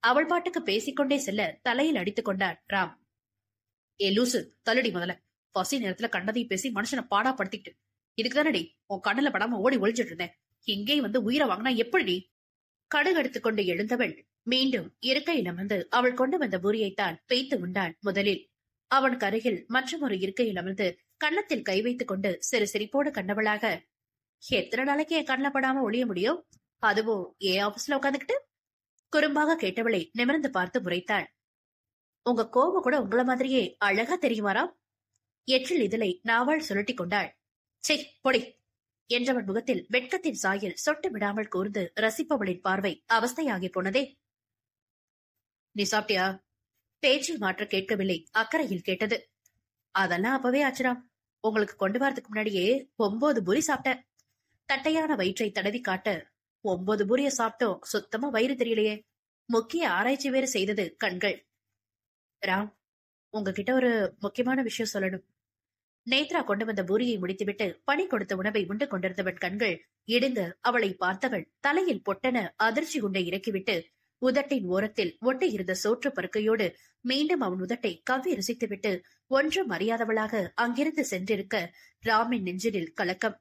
அவள் பாட்டுக்கு பேசிக்கொண்டே செல்ல தலையில் அடித்துக் கொண்டான் ராம். ஏ லூசு, தள்ளுடி முதல்ல. பசி நேரத்துல கண்டதையும் பேசி மனுஷனை பாடா படுத்திக்கிட்டு இதுக்குதானடி உன் கண்ணுல படாம ஓடி ஒளிஞ்சிட்டு இருந்தேன். இங்கேயும் வந்து உயிரை வாங்கினா எப்படி? கடுகெடுத்துக் கொண்டு எழுந்தவள் மீண்டும் இருக்கையில் அமர்ந்து அவள் கொண்டு வந்த பூரியைத்தான் பேய்த்து உண்டான். முதலில் அவன் கருகில் மற்றொரு இருக்கையில் அமர்ந்து கன்னத்தில் கை வைத்துக் கொண்டு சிறு சிரிப்போடு கண்டவளாக, எத்தனை நாளைக்கு என் கண்ணில் படாம ஒளிய முடியும்? அதுவும் ஏன் ஆபீஸ்ல உட்காந்துக்கிட்டு? குறும்பாக கேட்டவளை நிமிர்ந்து பார்த்து முறைத்தாள். உங்க கோபம் கூட உங்கள மாதிரியே அழகா தெரியுமாரா? எற்றில் இதழை நாவாள் சுருட்டி கொண்டாள். சே பொடி என்றவன் முகத்தில் வெட்கத்தின் சாயல் சொட்டு விடாமல் கூர்ந்து ரசிப்பவளின் பார்வை அவஸ்தையாகி போனதே. நீ சாப்பிட்டியா? பேச்சில் மாற்ற கேட்கவில்லை, அக்கறையில் கேட்டது. அதெல்லாம் அப்பவே ஆச்சுராம். உங்களுக்கு கொண்டு வரதுக்கு முன்னாடியே 9 பூரி சாப்பிட்டேன். தட்டையான வயிற்றை தடவி காட்ட, 9 பூரிய சாப்பிட்டோம், சுத்தமா வயிறு தெரியலையே. முக்கிய ஆராய்ச்சி வேறு செய்தது கண்கள். ராம், உங்ககிட்ட ஒரு முக்கியமான விஷயம் சொல்லணும். நேத்ரா கொண்டு வந்த பூரியை முடித்துவிட்டு பணி கொடுத்த உணவை உண்டு கொண்டிருந்தவன் கண்கள் இடிந்து அவளை பார்த்தவள் தலையில் பொட்டென அதிர்ச்சி குண்டை இறக்கிவிட்டு உதட்டின் ஓரத்தில் ஒட்டியிருந்த சோற்று பருக்கையோடு மீண்டும் அவன் உதட்டை கவ்வி ருசித்துவிட்டு ஒன்றும் அறியாதவளாக அங்கிருந்து சென்றிருக்க ராமின் நெஞ்சிலில் கலக்கம்.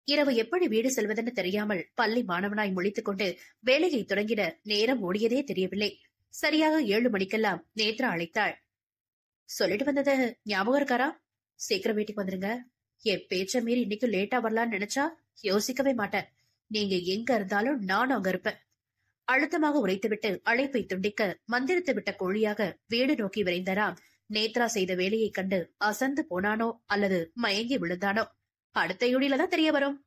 இரவு எப்படி வீடு செல்வதென்று தெரியாமல் பள்ளி மாணவனாய் முழித்துக் கொண்டு வேலையை தொடங்கிட நேரம் ஓடியதே தெரியவில்லை. சரியாக 7 மணிக்கெல்லாம் நேத்ரா அழைத்தாள். சொல்லிட்டு வந்தது ஞாபகம் இருக்காரா? சீக்கிரம் வீட்டுக்கு வந்துருங்க. என் பேச்ச மீறி இன்னைக்கு லேட்டா வரலான்னு நினைச்சா யோசிக்கவே மாட்டேன். நீங்க எங்க இருந்தாலும் நானும் அங்க இருப்பேன். அழுத்தமாக உரைத்துவிட்டு அழைப்பை துண்டிக்க மந்திரித்து விட்ட கோழியாக வீடு நோக்கி விரைந்த ராம் நேத்ரா செய்த வேலையைக் கண்டு அசந்து போனானோ அல்லது மயங்கி விழுந்தானோ அடுத்த யூனில தான் தெரிய வரும்.